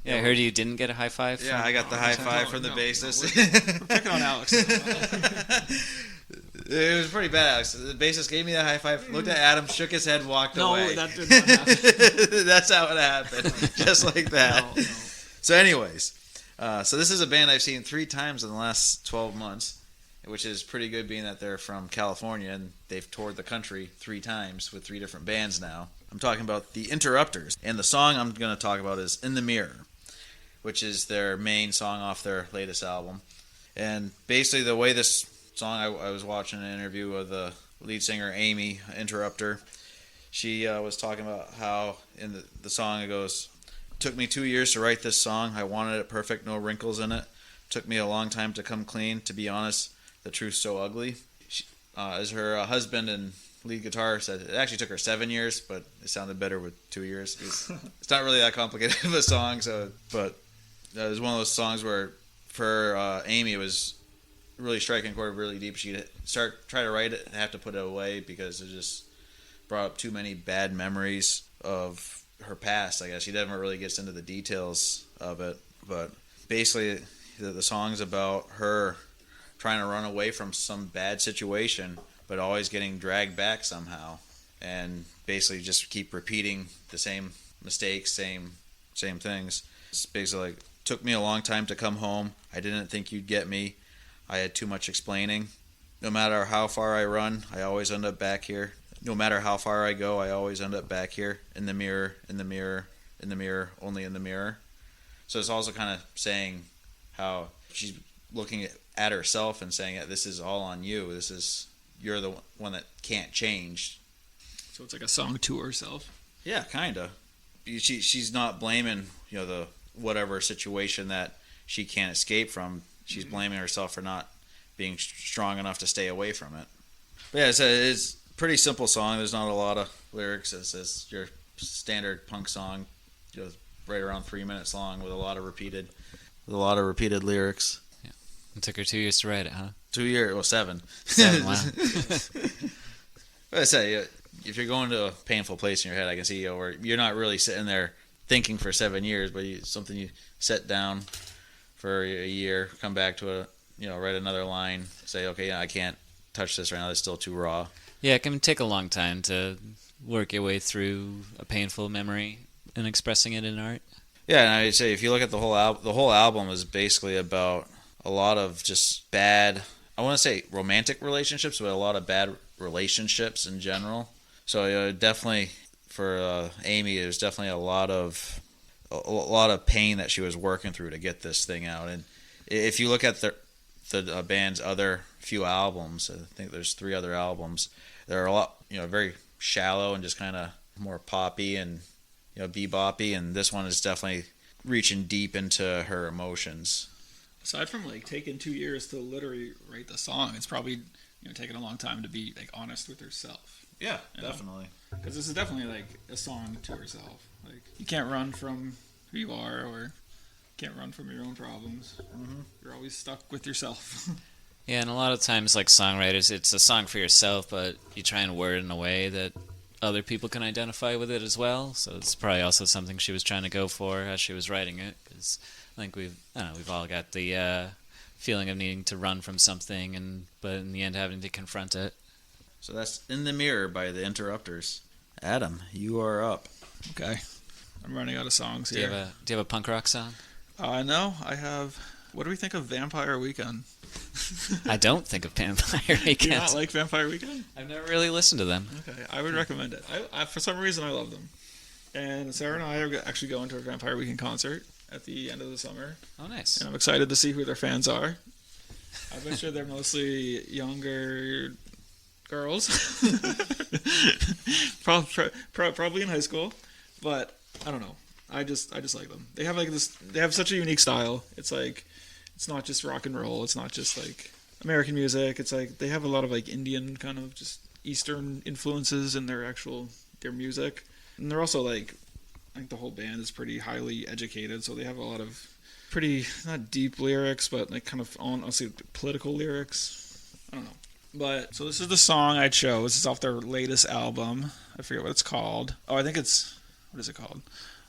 Yeah, I heard you didn't get a high five. yeah, I got the high five from the bassist. We're picking on Alex. It was pretty bad, Alex. The bassist gave me that high five, looked at Adam, shook his head, walked away. No, that did not happen. That's how it happened, just like that. No. So anyways, so this is a band I've seen 3 times in the last 12 months, which is pretty good being that they're from California and they've toured the country 3 times with 3 different bands now. I'm talking about the Interrupters, and the song I'm going to talk about is In the Mirror, which is their main song off their latest album. And basically the way this song, I was watching an interview with the lead singer Amy, Interrupter. She was talking about how in the song it goes, "Took me 2 years to write this song. I wanted it perfect, no wrinkles in it. Took me a long time to come clean. To be honest, the truth's so ugly." She, as her husband and lead guitar said, it actually took her 7 years, but it sounded better with 2 years. It's not really that complicated of a song, but it was one of those songs where for Amy it was really striking a chord really deep. She'd try to write it and have to put it away because it just brought up too many bad memories of her past. I guess she never really gets into the details of it, but basically the song's about her trying to run away from some bad situation but always getting dragged back somehow, and basically just keep repeating the same mistakes, same things. It's basically like, "Took me a long time to come home. I didn't think you'd get me. I had too much explaining. No matter how far I run, I always end up back here. No matter how far I go, I always end up back here. In the mirror, in the mirror, in the mirror, only in the mirror." So it's also kind of saying how she's looking at herself and saying, "This is all on you. You're the one that can't change." So it's like a song to herself. Yeah, kind of. She's not blaming the whatever situation that she can't escape from. She's blaming herself for not being strong enough to stay away from it. But yeah, it's a pretty simple song. There's not a lot of lyrics. It's your standard punk song, right around 3 minutes long with a lot of repeated lyrics. Yeah. It took her 2 years to write it, huh? 2 years, well, 7. 7, wow. But I say, if you're going to a painful place in your head, I can see where you're not really sitting there thinking for 7 years, but something you set down for a year, come back to it, write another line, say, okay, I can't touch this right now. It's still too raw. Yeah, it can take a long time to work your way through a painful memory and expressing it in art. Yeah, and I'd say if you look at the whole album is basically about a lot of just bad, I want to say romantic relationships, but a lot of bad relationships in general. So definitely for Amy, it was definitely a lot of pain that she was working through to get this thing out. And if you look at the band's other few albums, I think there's 3 other albums, they're a lot, very shallow and just kind of more poppy and beboppy, and this one is definitely reaching deep into her emotions. Aside from taking 2 years to literally write the song, it's probably taking a long time to be honest with herself. Yeah, definitely. Because this is definitely a song to herself. You can't run from who you are, or can't run from your own problems. Mm-hmm. You're always stuck with yourself. Yeah, and a lot of times, songwriters, it's a song for yourself, but you try and word it in a way that other people can identify with it as well. So it's probably also something she was trying to go for as she was writing it. Because I think we've all got the feeling of needing to run from something, but in the end having to confront it. So that's In the Mirror by the Interrupters. Adam, you are up. Okay. I'm running out of songs Do here. you have a punk rock song? No, I have. What do we think of Vampire Weekend? I don't think of Vampire Do Weekend. you not like Vampire Weekend? I've never really listened to them. Okay, I would recommend it. I for some reason I love them. And Sarah and I are actually going to a Vampire Weekend concert at the end of the summer. Oh, nice. And I'm excited to see who their fans are. I bet you they're mostly younger girls. Probably in high school. But I don't know. I just like them. They have like this. They have such a unique style. It's like, it's not just rock and roll. It's not just like American music. It's like they have a lot of like Indian kind of just Eastern influences in their music. And they're also like, I think the whole band is pretty highly educated. So they have a lot of pretty, not deep lyrics, but like kind of honestly political lyrics. I don't know. But so this is the song I chose. It's off their latest album. I forget what it's called. Oh, I think it's, what is it called?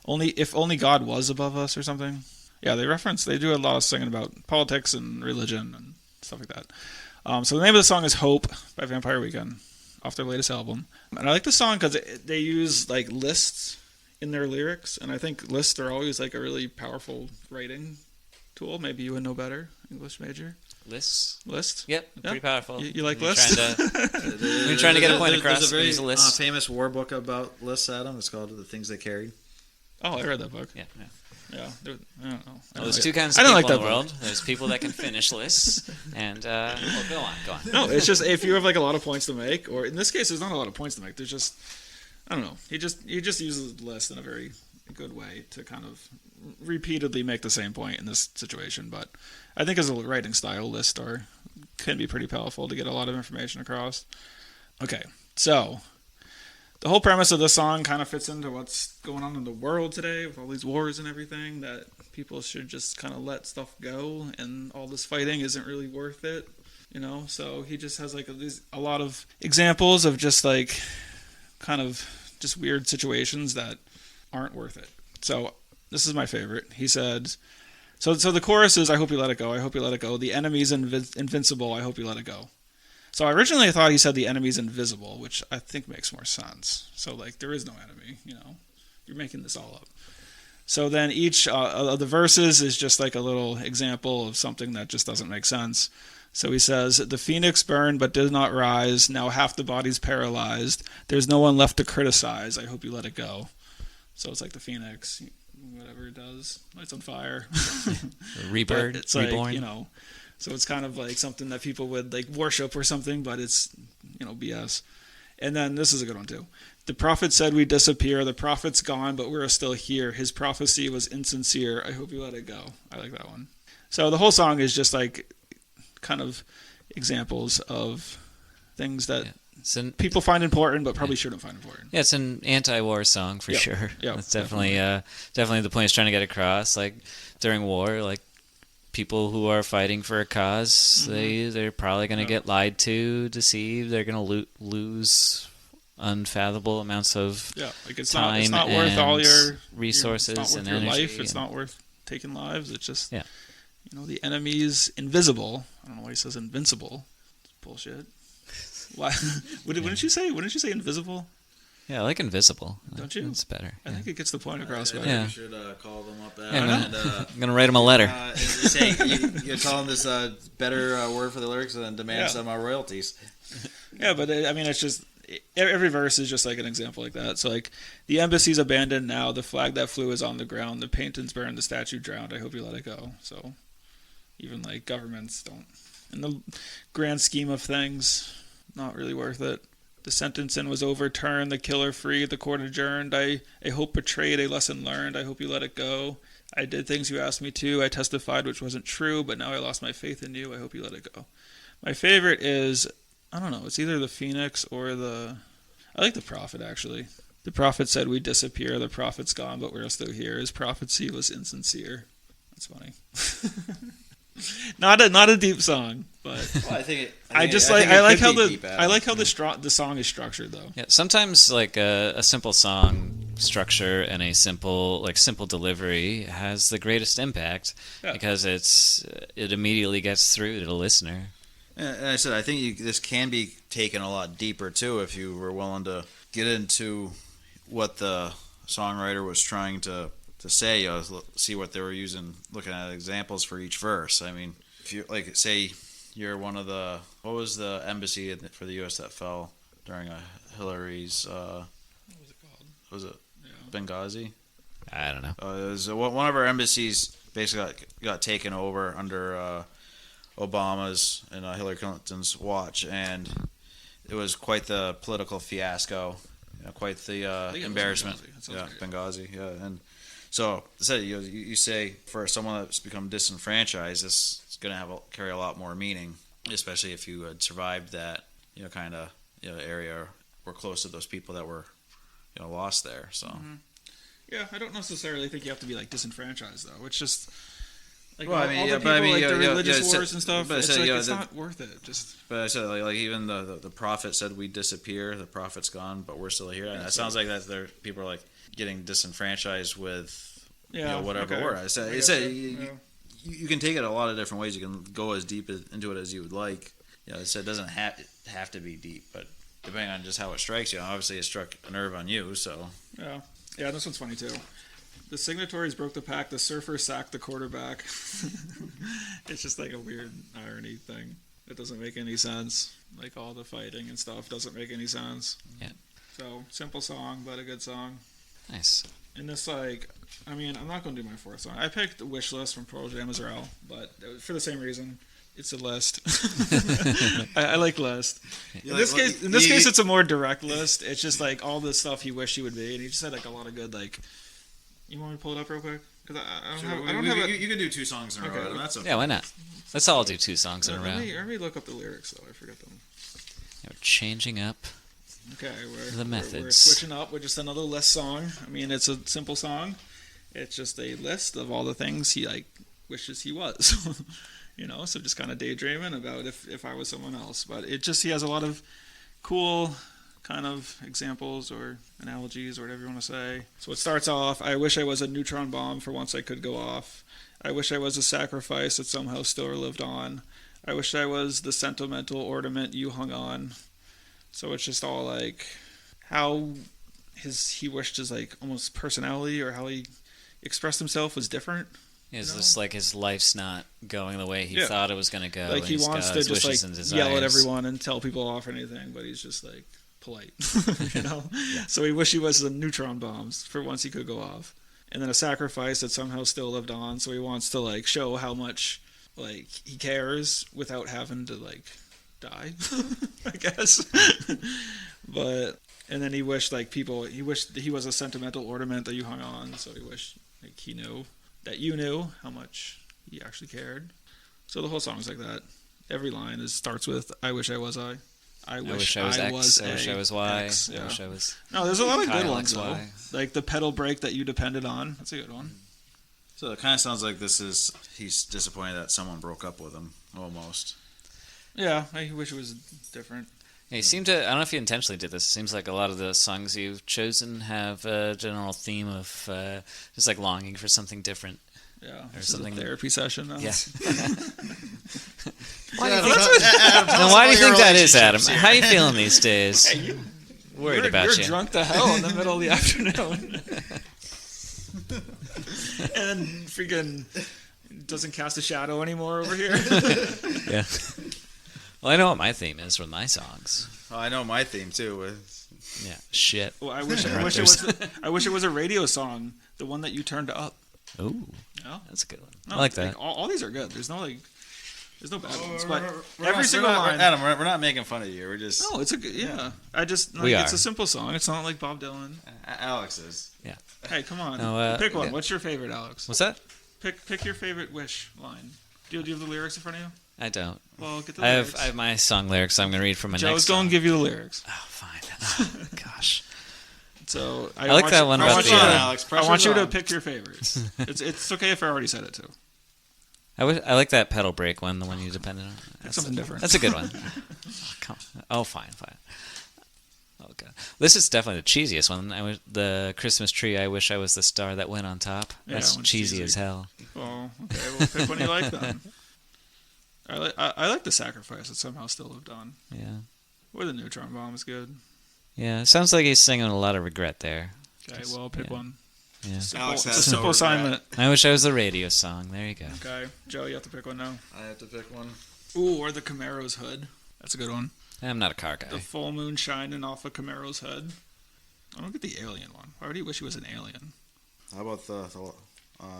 If Only God Was Above Us or something. Yeah, they do a lot of singing about politics and religion and stuff like that. So the name of the song is Hope by Vampire Weekend, off their latest album. And I like the song because they use like lists in their lyrics, and I think lists are always like a really powerful writing tool. Maybe you would know better, English major. Lists? Yep, pretty powerful. You like lists? We're trying to get a point across. There's a very list. famous war book about lists, Adam. It's called The Things They Carried. Oh, I read that book. Yeah. I don't know. Well, there's two kinds of I don't people like in the that world. There's people that can finish lists, and well, go on. No, it's just if you have like a lot of points to make, or in this case, there's not a lot of points to make. There's just, I don't know. He just uses the list in a very good way to kind of repeatedly make the same point in this situation. But I think as a writing style, lists can be pretty powerful to get a lot of information across. Okay, so the whole premise of the song kind of fits into what's going on in the world today with all these wars and everything, that people should just kind of let stuff go and all this fighting isn't really worth it, So he just has like a lot of examples of just like kind of just weird situations that aren't worth it. So this is my favorite. He said, so the chorus is, I hope you let it go, I hope you let it go. The enemy's invincible, I hope you let it go. So originally I thought he said the enemy's invisible, which I think makes more sense. So like there is no enemy, You're making this all up. So then each of the verses is just like a little example of something that just doesn't make sense. So he says, the phoenix burned but did not rise. Now half the body's paralyzed. There's no one left to criticize. I hope you let it go. So it's like the phoenix, whatever it does, lights on fire. Rebirth, it's reborn. Like, so it's kind of like something that people would like worship or something, but it's, BS. And then this is a good one too. The prophet said we disappear. The prophet's gone, but we're still here. His prophecy was insincere. I hope you let it go. I like that one. So the whole song is just like kind of examples of things that people find important, but probably shouldn't find important. Yeah, it's an anti-war song for sure. Yeah, that's definitely the point he's trying to get across. Like during war, like people who are fighting for a cause, they're probably going to get lied to, deceived. They're going to lose unfathomable amounts of time. It's not worth all your resources it's not worth and your energy. Life. It's not worth taking lives. It's just yeah. The enemy's invisible. I don't know why he says invincible. It's bullshit. Why? Wouldn't you say invisible? Yeah, I like invisible. Don't you? It's better. I think it gets the point across. I think you should call them up. I'm gonna write them a letter. You're telling this better word for the lyrics and then demand some royalties. Yeah, but it's just every verse is just like an example like that. So like, the embassy's abandoned now. The flag that flew is on the ground. The paintings burned. The statue drowned. I hope you let it go. So even like governments don't, in the grand scheme of things, not really worth it. The sentencing was overturned, the killer freed, the court adjourned. I hope betrayed, a lesson learned. I hope you let it go. I did things you asked me to. I testified which wasn't true, but now I lost my faith in you. I hope you let it go. My favorite is, I don't know, it's either the Phoenix or I like the prophet actually. The prophet said we disappear. The prophet's gone, but we're still here. His prophecy was insincere. That's funny. Not a deep song, But Well, I like how the song is structured though. Yeah, sometimes like a simple song structure and a simple delivery has the greatest impact because it immediately gets through to the listener. And I said, I think this can be taken a lot deeper too if you were willing to get into what the songwriter was trying to say. See what they were using, looking at examples for each verse. I mean, if you like, say you're one of the what was the embassy for the U.S. that fell during Hillary's What was it called? was it Benghazi? I don't know. It was one of our embassies basically got taken over under Obama's and Hillary Clinton's watch, and it was quite the political fiasco, quite the embarrassment. Benghazi, yeah. And so you say for someone that's become disenfranchised, this is going to carry a lot more meaning, especially if you had survived that kind of area or close to those people that were lost there. So. Mm-hmm. Yeah, I don't necessarily think you have to be like disenfranchised though. It's just like well, all the people, the religious wars and stuff. But it's not worth it. But I said like even the prophet said we disappear. The prophet's gone, but we're still here. And that sounds like people are like getting disenfranchised with whatever word. I said you can take it a lot of different ways. You can go as deep into it as you would like. I said it doesn't have to be deep, but depending on just how it strikes you. Obviously, it struck a nerve on you. So yeah, this one's funny too. The signatories broke the pact. The surfer sacked the quarterback. It's just like a weird irony thing. It doesn't make any sense. Like all the fighting and stuff doesn't make any sense. Yeah. So simple song, but a good song. Nice. And this I'm not going to do my fourth song. I picked Wish List from Pearl Jam Israel, but for the same reason. It's a list. I like list. In this case, it's a more direct list. It's just like all the stuff he wished he would be, and he just had like a lot of good like. You want me to pull it up real quick? Because I don't have. You can do two songs in a row. That's okay. Yeah, why not? Let's all do two songs in a row. Let me look up the lyrics though. I forget them. We're changing up. Okay, the methods. We're switching up with just another list song. I mean, it's a simple song. It's just a list of all the things he like wishes he was. So just kind of daydreaming about if I was someone else. But he has a lot of cool kind of examples or analogies or whatever you want to say. So it starts off, I wish I was a neutron bomb for once I could go off. I wish I was a sacrifice that somehow still lived on. I wish I was the sentimental ornament you hung on. So it's just all like how he wished his like almost personality or how he expressed himself was different. Is this like his life's not going the way he thought it was going to go? Like he wants to just like yell at everyone and tell people off or anything, but he's just like polite, Yeah. So he wished he was a neutron bombs for once he could go off, and then a sacrifice that somehow still lived on. So he wants to like show how much like he cares without having to like die, I guess. And then he wished like he wished that he was a sentimental ornament that you hung on. So he wished like he knew. That you knew how much he actually cared. So the whole song's like that. Every line starts with "I wish I was I." I wish I was X. I wish I was Y. X, yeah. I wish I was. No, there's a lot of good ones though. Y. Like the pedal brake that you depended on. That's a good one. So it kind of sounds like he's disappointed that someone broke up with him almost. Yeah, I wish it was different. Yeah, you seem to. I don't know if you intentionally did this. It seems like a lot of the songs you've chosen have a general theme of just like longing for something different. Yeah, or something. A therapy session. Yeah. Why do you think that is, Adam? How are you feeling these days? Hey, Worried about you. You're drunk to hell in the middle of the afternoon, and then freaking doesn't cast a shadow anymore over here. Yeah. Well, I know what my theme is with my songs. Oh, I know my theme too. Yeah, shit. Well, I wish it was a radio song, the one that you turned up. Ooh, yeah, that's a good one. No, I like that. All these are good. There's no bad ones, but every single line. Adam, we're not making fun of you. We're just it's a good. Yeah, it's a simple song. It's not like Bob Dylan. Alex is. Yeah. Hey, come on. No, pick one. yeah. What's your favorite, Alex? What's that? Pick your favorite Wish line. Do you have the lyrics in front of you? I don't. Well, get the lyrics. lyrics. I have my song lyrics. I'm going to read from my Joe's next going to give you the lyrics. Oh, fine. Oh, gosh. So I like that one about the... I want you to pick your favorites. It's okay if I already said it too. I like that pedal break one, the one you depended on. That's something different. That's a good one. Fine. Okay. This is definitely the cheesiest one. The Christmas tree, I wish I was the star that went on top. That's cheesy as hell. Oh, okay. Well, pick one you like then. I like the sacrifice that somehow still lived on. Yeah. Or the neutron bomb is good. Yeah, it sounds like he's singing a lot of regret there. Okay, well, pick one. Yeah. Alex It's a has simple no assignment. I wish I was the radio song. There you go. Okay, Joe, you have to pick one now. I have to pick one. Ooh, or the Camaro's hood. That's a good one. I'm not a car guy. The full moon shining off of Camaro's head. I don't get the alien one. Why would he wish he was an alien? How about the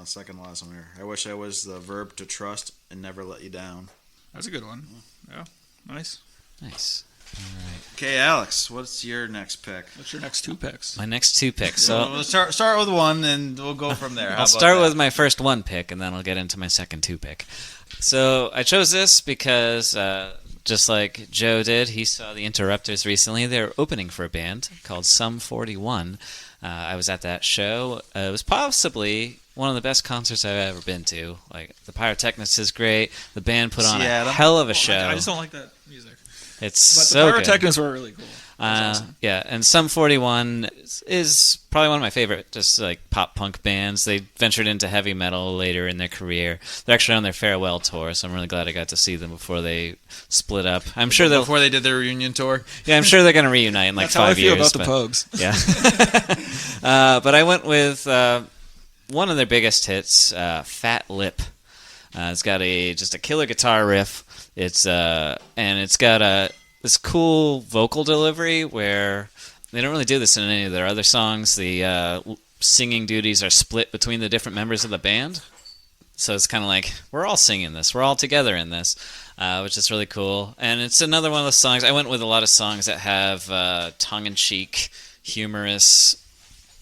second last one here? I wish I was the verb to trust and never let you down. That's a good one. Yeah, nice. Nice. All right. Okay, Alex, what's your next pick? What's your next 2 picks? My next 2 picks. So We'll start with one, and we'll go from there. I'll start with my first 1 pick, and then I'll get into my second 2 pick. So I chose this because, just like Joe did, he saw the Interrupters recently. They're opening for a band called Sum 41. I was at that show. It was possibly one of the best concerts I've ever been to. Like, the pyrotechnics is great. The band put on a hell of a show. I just don't like that music. It's But so the good. pyrotechnics were really cool. Awesome. Yeah, and Sum 41 is probably one of my favorite just like pop punk bands. They ventured into heavy metal later in their career. They're actually on their farewell tour, so I'm really glad I got to see them before they split up. I'm sure before they did their reunion tour. Yeah, I'm sure they're going to reunite in like That's 5 how I feel years. about the Pogues. Yeah. But I went with one of their biggest hits, Fat Lip. It's got just a killer guitar riff. It's got this cool vocal delivery where they don't really do this in any of their other songs. The singing duties are split between the different members of the band. So it's kind of like, we're all singing this. We're all together in this, which is really cool. And it's another one of the songs. I went with a lot of songs that have tongue-in-cheek, humorous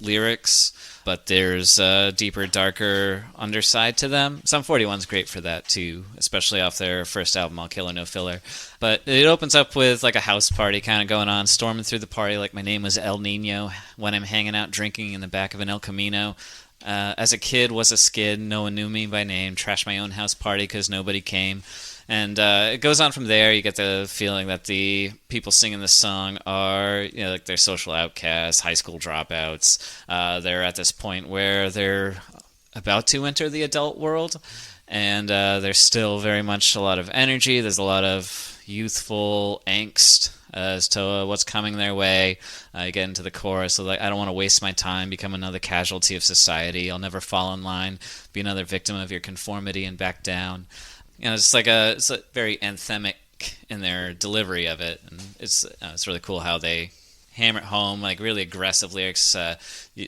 lyrics, but there's a deeper, darker underside to them. Sum 41's great for that, too, especially off their first album, All Killer No Filler. But it opens up with like a house party kind of going on, storming through the party like my name was El Nino when I'm hanging out drinking in the back of an El Camino. As a kid, was a skid, no one knew me by name, trashed my own house party because nobody came. And it goes on from there. You get the feeling that the people singing this song are, like they're social outcasts, high school dropouts. They're at this point where they're about to enter the adult world, and there's still very much a lot of energy. There's a lot of youthful angst as to what's coming their way. You get into the chorus, so like, I don't want to waste my time, become another casualty of society. I'll never fall in line, be another victim of your conformity and back down. It's a very anthemic in their delivery of it, and it's really cool how they hammer it home, like really aggressive lyrics,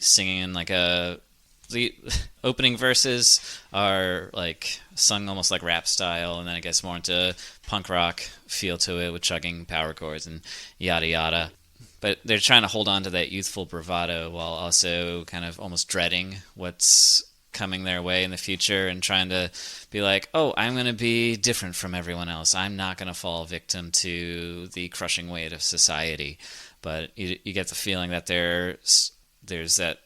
singing in like the opening verses are like sung almost like rap style, and then it gets more into punk rock feel to it with chugging power chords and yada yada. But they're trying to hold on to that youthful bravado while also kind of almost dreading what's coming their way in the future and trying to be like, oh, I'm going to be different from everyone else. I'm not going to fall victim to the crushing weight of society. But you get the feeling that there's that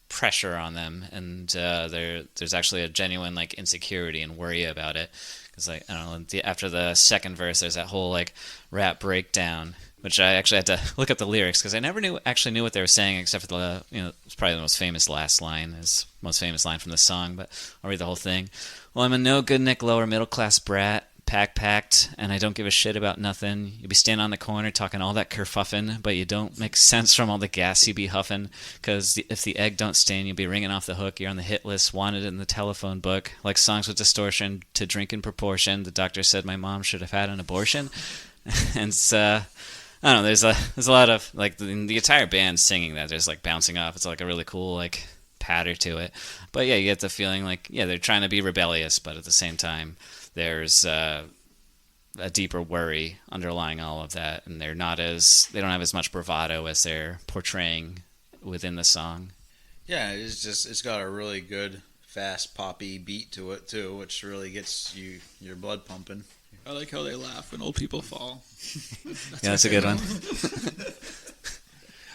pressure on them, and there's actually a genuine like insecurity and worry about it. Because like, I don't know, after the second verse, there's that whole like rap breakdown, which I actually had to look up the lyrics because I never knew what they were saying, except for the, it's probably the most famous last line, is most famous line from the song, but I'll read the whole thing. Well, I'm a no-good-nick lower middle-class brat, packed, and I don't give a shit about nothing. You be standing on the corner talking all that kerfuffin', but you don't make sense from all the gas you be huffing, because if the egg don't stain, you'll be ringing off the hook. You're on the hit list, wanted in the telephone book, like songs with distortion, to drink in proportion. The doctor said my mom should have had an abortion. And it's, I don't know, there's a lot of, like, the entire band singing that. There's, like, bouncing off. It's, like, a really cool, like, patter to it. But, yeah, you get the feeling, like, yeah, they're trying to be rebellious, but at the same time, there's a deeper worry underlying all of that, and they don't have as much bravado as they're portraying within the song. Yeah, it's got a really good, fast, poppy beat to it, too, which really gets your blood pumping. I like how they laugh when old people fall. That's a good one.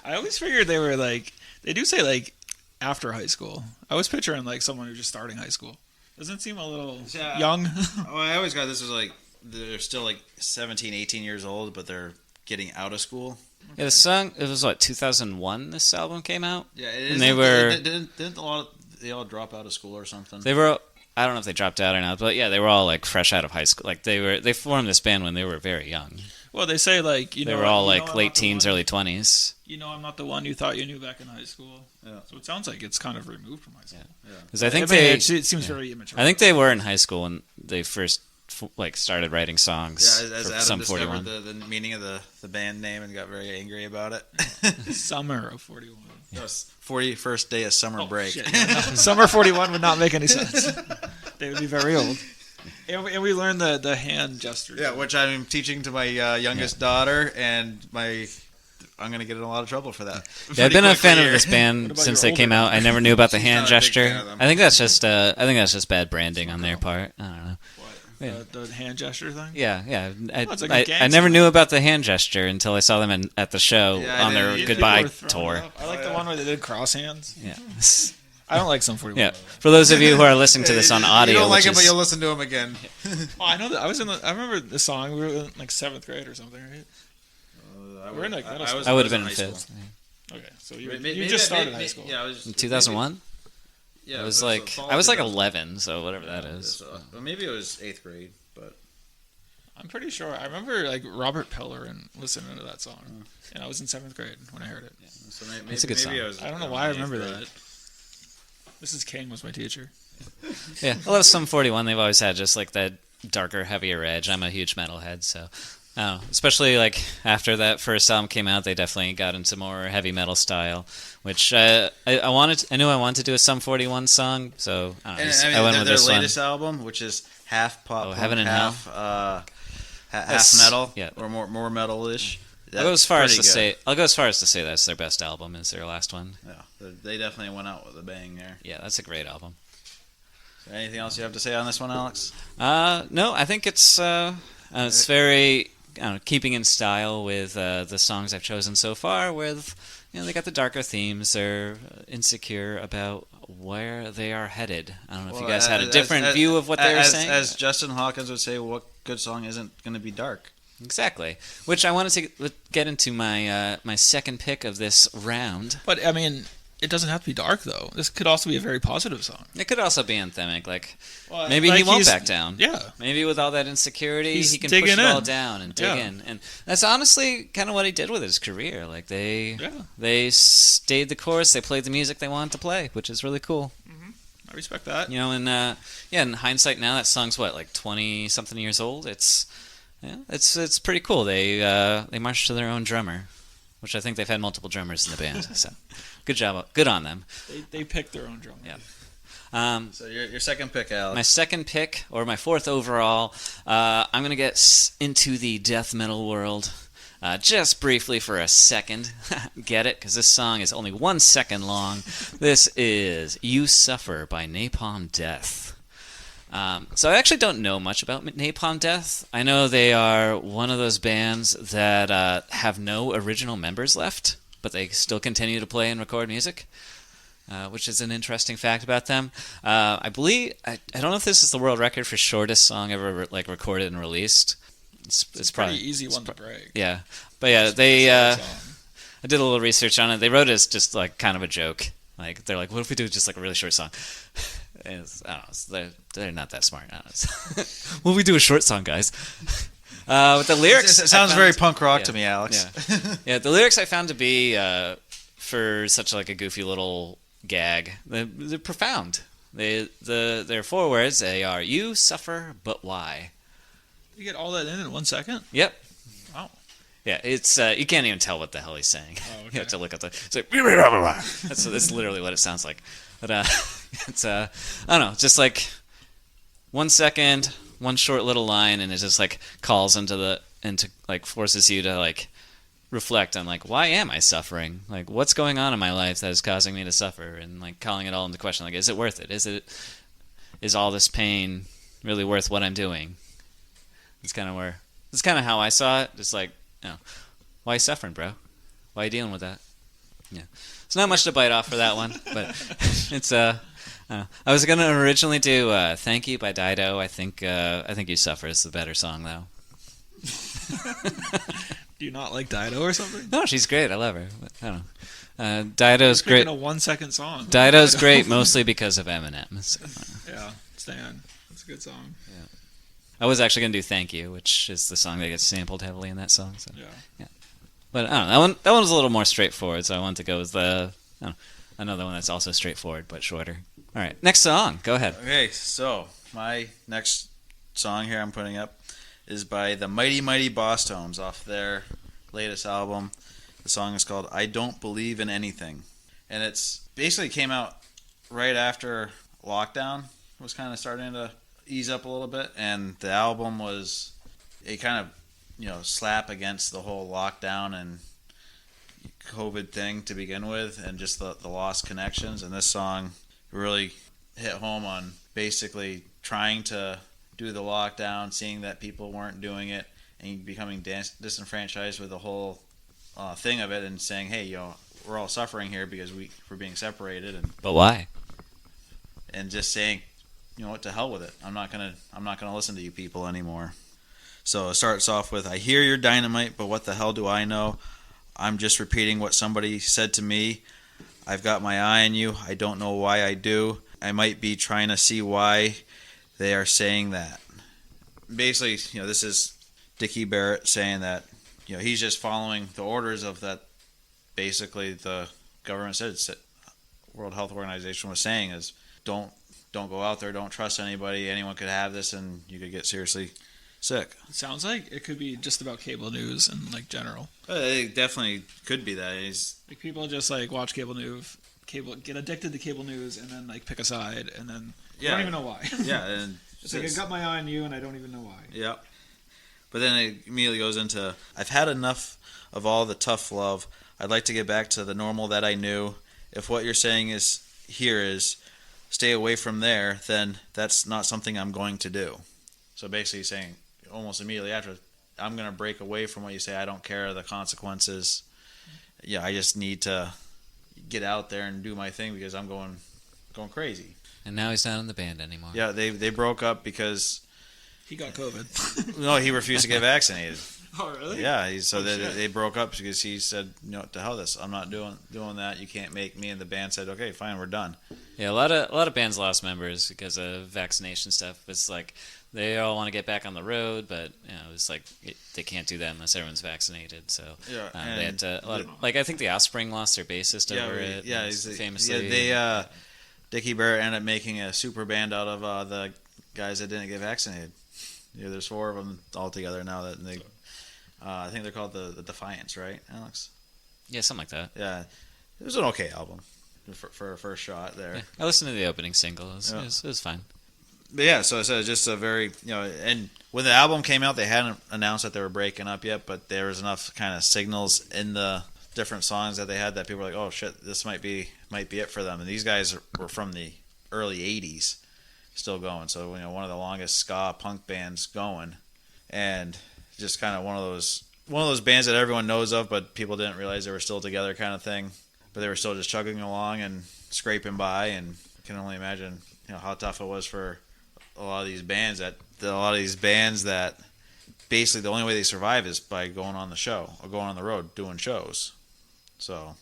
I always figured they were like, they do say like after high school. I was picturing like someone who's just starting high school. Doesn't it seem a little Yeah. young? Oh, I always got this was like they're still like 17, 18 years old, but they're getting out of school. Yeah, the song, it was what, 2001 this album came out? Yeah, And they were- didn't a lot they all drop out of school or something? They were, I don't know if they dropped out or not, but yeah, they were all like fresh out of high school. Like they formed this band when they were very young. Well, they say like They were all like late teens, early 20s. You know, I'm not the one you thought you knew back in high school. Yeah. So it sounds like it's kind of removed from high school. Because I think it seems very immature. I think they were in high school when they first like started writing songs. Yeah, as for Adam Sum discovered 41. the meaning of the band name and got very angry about it. Summer of 41. Yes. 41st day of summer break. Shit, yeah, no. Summer 41 would not make any sense. They would be very old. And we learned the hand gesture. Yeah, which I'm teaching to my youngest daughter, and I'm gonna get in a lot of trouble for that. Yeah, I've been a fan of this What band about since your they came older out. I never knew about the She's hand not a big gesture. fan of them. I think that's just bad branding on their part. I don't know. Yeah. The hand gesture thing? Yeah, yeah. it's like a gang I never sign. knew about the hand gesture until I saw them at the show Yeah, on their they goodbye People were throwing tour. it up. I like the one where they did cross hands. Yeah. I don't like Sum 41. Yeah. For those of you who are listening to this on audio, You don't like which it, but is- you'll listen to him again. Oh, I know that. I remember the song. We were in like 7th grade or something, right? We're in like middle school. I would have been in high fifth. school. Okay, so you Maybe- just started maybe- high school. Yeah, I was In 2001? Yeah, I it was the like fall I was of like 2000. 11, so whatever that Yeah, is. well, maybe it was 8th grade, but I'm pretty sure. I remember like Robert Peller and listening to that song, and I was in 7th grade when I heard it. so maybe, It's a good maybe song. I was. I don't know in why I 8th remember grade. that. Mrs. King was my teacher. Yeah, I love Sum 41. They've always had just like that darker, heavier edge. I'm a huge metalhead, so especially like after that first album came out, they definitely got into more heavy metal style, which I knew I wanted to do a Sum 41 song, so I And, went with their this one. latest album, which is half pop, punk, Heaven and half half Yes, metal, yeah. or more metal-ish. I'll go as far as to Pretty say that's their best album. Is their last one? Yeah, they definitely went out with a bang there. Yeah, that's a great album. Anything else you have to say on this one, Alex? No, I think it's very keeping in style with the songs I've chosen so far. With they got the darker themes. They're insecure about where they are headed. I don't know if you guys had a different view of what they were saying. As Justin Hawkins would say, what good song isn't going to be dark? Exactly. Which I wanted to get into my my second pick of this round. But I mean, it doesn't have to be dark though. This could also be a very positive song. It could also be anthemic. Like maybe he won't back down. Yeah. Maybe with all that insecurity, He's he can push digging it all in. down and dig Yeah. in. And that's honestly kind of what he did with his career. Like they stayed the course. They played the music they wanted to play, which is really cool. I respect that. And in hindsight now, that song's what, like 20-something years old. It's pretty cool. They marched to their own drummer, which I think they've had multiple drummers in the band. So good job, good on them. They picked their own drummer. Yeah. So your second pick, Alex. My second pick, or my fourth overall, I'm going to get into the death metal world just briefly for a second. Get it? Because this song is only 1 second long. This is You Suffer by Napalm Death. So I actually don't know much about Napalm Death. I know they are one of those bands that have no original members left, but they still continue to play and record music. Which is an interesting fact about them. I believe I don't know if this is the world record for shortest song ever recorded and released. It's probably pretty easy one to break. Yeah, but yeah, they. I did a little research on it. They wrote it as just like kind of a joke. Like they're like, what if we do just like a really short song? And I don't know. They're not that smart. What if we do a short song, guys? With the lyrics, It sounds very punk rock yeah, to me, Alex. Yeah, the lyrics I found to be for such like a goofy little gag. They're profound. Their four words. They are "You suffer, but why?" You get all that in 1 second? Yep. Wow. Yeah, it's you can't even tell what the hell he's saying. Oh, okay. You have to look at the. It's like that's literally what it sounds like. But it's I don't know, just like 1 second, one short little line, and it just like calls into like forces you to like reflect on like, why am I suffering? Like, what's going on in my life that is causing me to suffer? And like calling it all into question. Like, is it worth it? Is all this pain really worth what I'm doing? It's kind of how I saw it. Just like, why are you suffering, bro? Why are you dealing with that? Yeah. It's not much to bite off for that one, but it's I I was gonna originally do "Thank You" by Dido. I think "You Suffer" is the better song, though. Do you not like Dido or something? No, she's great. I love her. But, I don't know. Dido's You're great. picking a 1-second song. Dido's great mostly because of Eminem. So, Yeah, Stan. That's a good song. I was actually gonna do "Thank You," which is the song that gets sampled heavily in that song. So. Yeah. But I don't know. That one was a little more straightforward, so I wanted to go with another one that's also straightforward but shorter. All right, next song. Go ahead. Okay, so my next song here I'm putting up is by the Mighty Mighty Boss Tones off their latest album. The song is called "I Don't Believe in Anything," and it's basically came out right after lockdown was kind of starting to ease up a little bit, and the album was a kind of slap against the whole lockdown and COVID thing to begin with, and just the lost connections. And this song really hit home on basically trying to do the lockdown, seeing that people weren't doing it, and becoming disenfranchised with the whole thing of it, and saying, hey, we're all suffering here because we're being separated, But why? and just saying, what, to hell with it. I'm not gonna listen to you people anymore. So it starts off with, I hear you're dynamite, but what the hell do I know? I'm just repeating what somebody said to me. I've got my eye on you. I don't know why I do. I might be trying to see why they are saying that. Basically, this is Dickie Barrett saying that, he's just following the orders of that. Basically, the government said, World Health Organization was saying is, don't go out there. Don't trust anybody. Anyone could have this, and you could get seriously sick. It sounds like it could be just about cable news and like general. It definitely could be that. Like people just like watch cable news, get addicted to cable news, and then like pick a side, and then don't even know why. Yeah, and it's like I got my eye on you, and I don't even know why. Yeah, but then it immediately goes into, I've had enough of all the tough love. I'd like to get back to the normal that I knew. If what you're saying is stay away from there, then that's not something I'm going to do. So basically saying almost immediately after, I'm going to break away from what you say. I don't care the consequences. Yeah, I just need to get out there and do my thing because I'm going crazy. And now he's not in the band anymore. Yeah, they broke up because he got COVID. No, he refused to get vaccinated. Oh, really? Yeah, they broke up because he said, to hell this. I'm not doing that. You can't make me. And the band said, okay, fine, we're done. Yeah, a lot of bands lost members because of vaccination stuff. It's like they all want to get back on the road, but it's like they can't do that unless everyone's vaccinated. So they had to. I think the Offspring lost their bassist over it. Yeah, famously. Yeah, Dickie Barrett ended up making a super band out of the guys that didn't get vaccinated. There's 4 of them all together now that they. I think they're called the Defiance, right, Alex? Yeah, something like that. Yeah, it was an okay album for a first shot there. Yeah, I listened to the opening single. It was fine. But yeah, so it's just a very, and when the album came out, they hadn't announced that they were breaking up yet, but there was enough kind of signals in the different songs that they had that people were like, oh shit, this might be it for them. And these guys were from the early 80s, still going. So, one of the longest ska punk bands going. And just kind of one of those bands that everyone knows of, but people didn't realize they were still together, kind of thing. But they were still just chugging along and scraping by, and I can only imagine how tough it was for a lot of these bands that basically the only way they survive is by going on the show or going on the road doing shows. So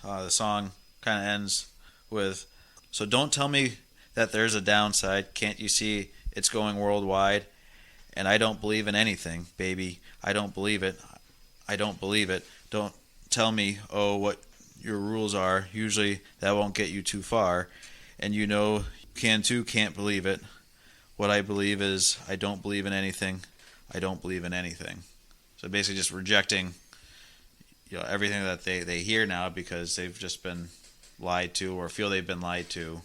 the song kind of ends with, so don't tell me that there's a downside. Can't you see it's going worldwide? And I don't believe in anything, baby. I don't believe it. I don't believe it. Don't tell me, what your rules are. Usually that won't get you too far. And you can too, can't believe it. What I believe is I don't believe in anything. I don't believe in anything. So basically just rejecting everything that they hear now because they've just been lied to or feel they've been lied to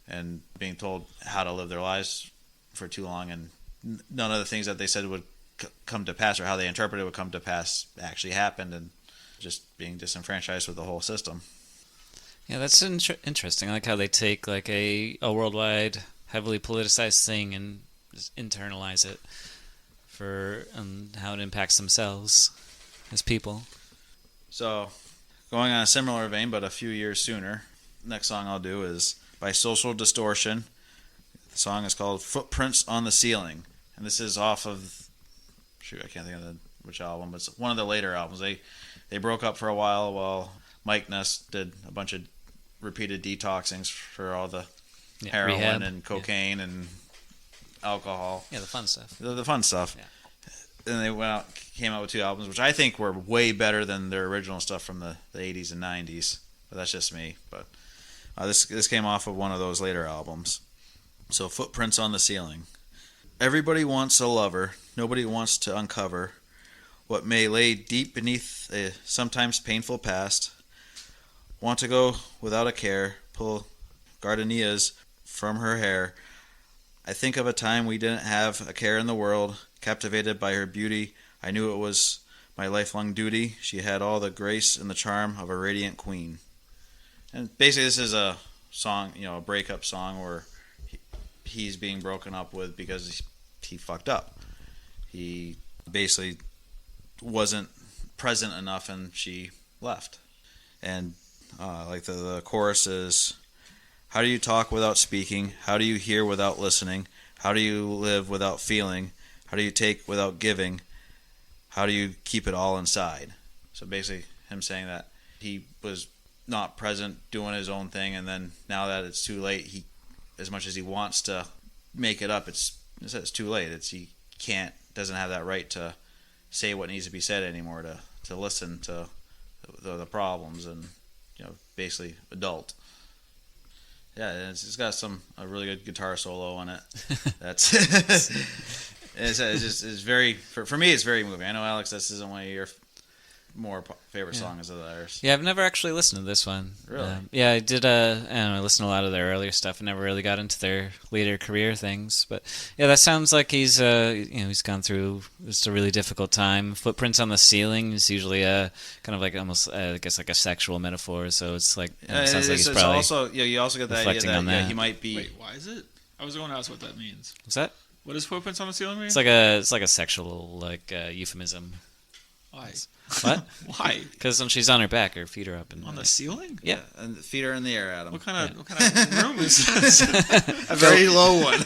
and being told how to live their lives for too long, and none of the things that they said would come to pass or how they interpreted would come to pass actually happened, and just being disenfranchised with the whole system. Yeah, that's interesting. I like how they take like a worldwide, heavily politicized thing and just internalize it for how it impacts themselves as people. So, going on a similar vein, but a few years sooner, next song I'll do is by Social Distortion. The song is called Footprints on the Ceiling. And this is off of, I can't think of which album, but it's one of the later albums. They broke up for a while Mike Ness did a bunch of repeated detoxings for all the heroin rehab. and cocaine and alcohol. Yeah, the fun stuff. The fun stuff. Yeah. And they came out with 2 albums, which I think were way better than their original stuff from the 80s and 90s. But that's just me. But this came off of one of those later albums. So Footprints on the Ceiling. Everybody wants a lover. Nobody wants to uncover what may lay deep beneath a sometimes painful past. Want to go without a care. Pull gardenias from her hair. I think of a time we didn't have a care in the world. Captivated by her beauty, I knew it was my lifelong duty. She had all the grace and the charm of a radiant queen. And basically this is a song, a breakup song where he's being broken up with because he fucked up. He basically wasn't present enough and she left. And like the chorus is, how do you talk without speaking? How do you hear without listening? How do you live without feeling? How do you take without giving? How do you keep it all inside? So basically him saying that he was not present doing his own thing, and then now that it's too late, he, as much as he wants to make it up, it's too late. He doesn't have that right to say what needs to be said anymore, to listen to the problems, and basically adult. Yeah, it's got a really good guitar solo on it. That's it's very, for me it's very moving. I know, Alex, this isn't one of your more favorite songs of theirs. Yeah, I've never actually listened to this one. Really? Yeah, I did. I listened to a lot of their earlier stuff. I never really got into their later career things. But yeah, that sounds like he's he's gone through just a really difficult time. Footprints on the Ceiling is usually a kind of like almost I guess like a sexual metaphor. So it's like it sounds like he's probably also you also get the idea reflecting on that that. he might be. Wait, why is it? I was going to ask what that means. What's that? What does Footprints on the Ceiling mean? It's like a sexual euphemism. Why? What? Why? Because when she's on her back, her feet are up and On the ceiling? Yeah. And the feet are in the air, Adam. What kind of room is this? A very low one.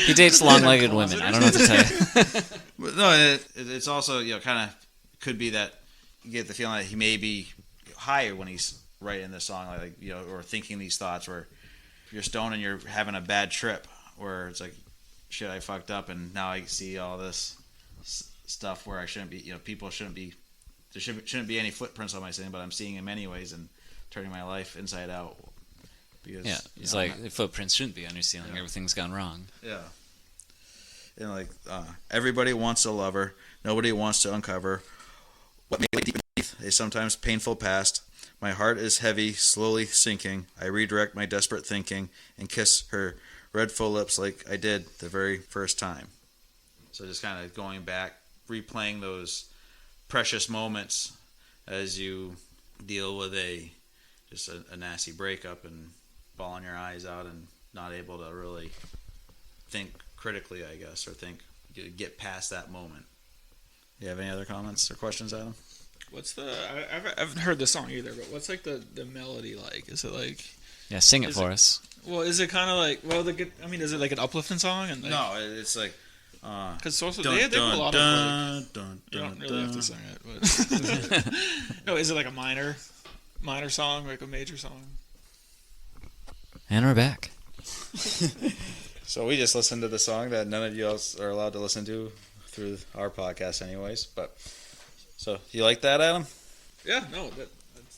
He dates long-legged women. I don't know what to tell you. But no, it's also kind of could be that you get the feeling that he may be high when he's writing this song, like or thinking these thoughts. Where if you're stoned and you're having a bad trip, where it's like, shit, I fucked up, and now I see all this stuff where I shouldn't be. People shouldn't be. There shouldn't be any footprints on my ceiling, but I'm seeing them anyways and turning my life inside out. Because it's like the footprints shouldn't be on your ceiling. Everything's gone wrong. Yeah. And everybody wants a lover. Nobody wants to uncover what may lay deep beneath a sometimes painful past. My heart is heavy, slowly sinking. I redirect my desperate thinking and kiss her red full lips like I did the very first time. So just kind of going back, replaying those precious moments as you deal with a nasty breakup and bawling your eyes out and not able to really think critically, I guess, or get past that moment. You have any other comments or questions, Adam? What's I haven't heard this song either, but what's like the melody like? Is it like? Yeah, sing it for us. Well, is it kind of like is it like an uplifting song? And No, it's like. Because they have a lot of. You don't really have to sing it, but no, is it like a minor song, like a major song? And we're back. So we just listened to the song that none of you else are allowed to listen to through our podcast, anyways. But so you like that, Adam? Yeah, no.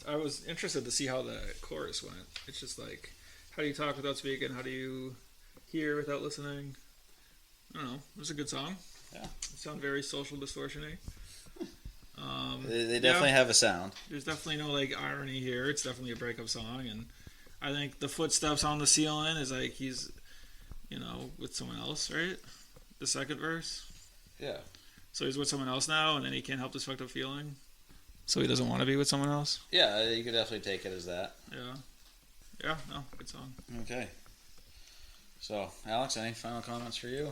I was interested to see how the chorus went. It's just like, how do you talk without speaking? How do you hear without listening? I don't know. It was a good song. Yeah. It sounded very Social Distortion-y. They definitely have a sound. There's definitely no like irony here. It's definitely a breakup song, and I think the footsteps on the ceiling is like he's, with someone else, right? The second verse. Yeah. So he's with someone else now, and then he can't help this fucked up feeling. So he doesn't want to be with someone else. Yeah, you could definitely take it as that. Yeah. Yeah. No, good song. Okay. So, Alex, any final comments for you?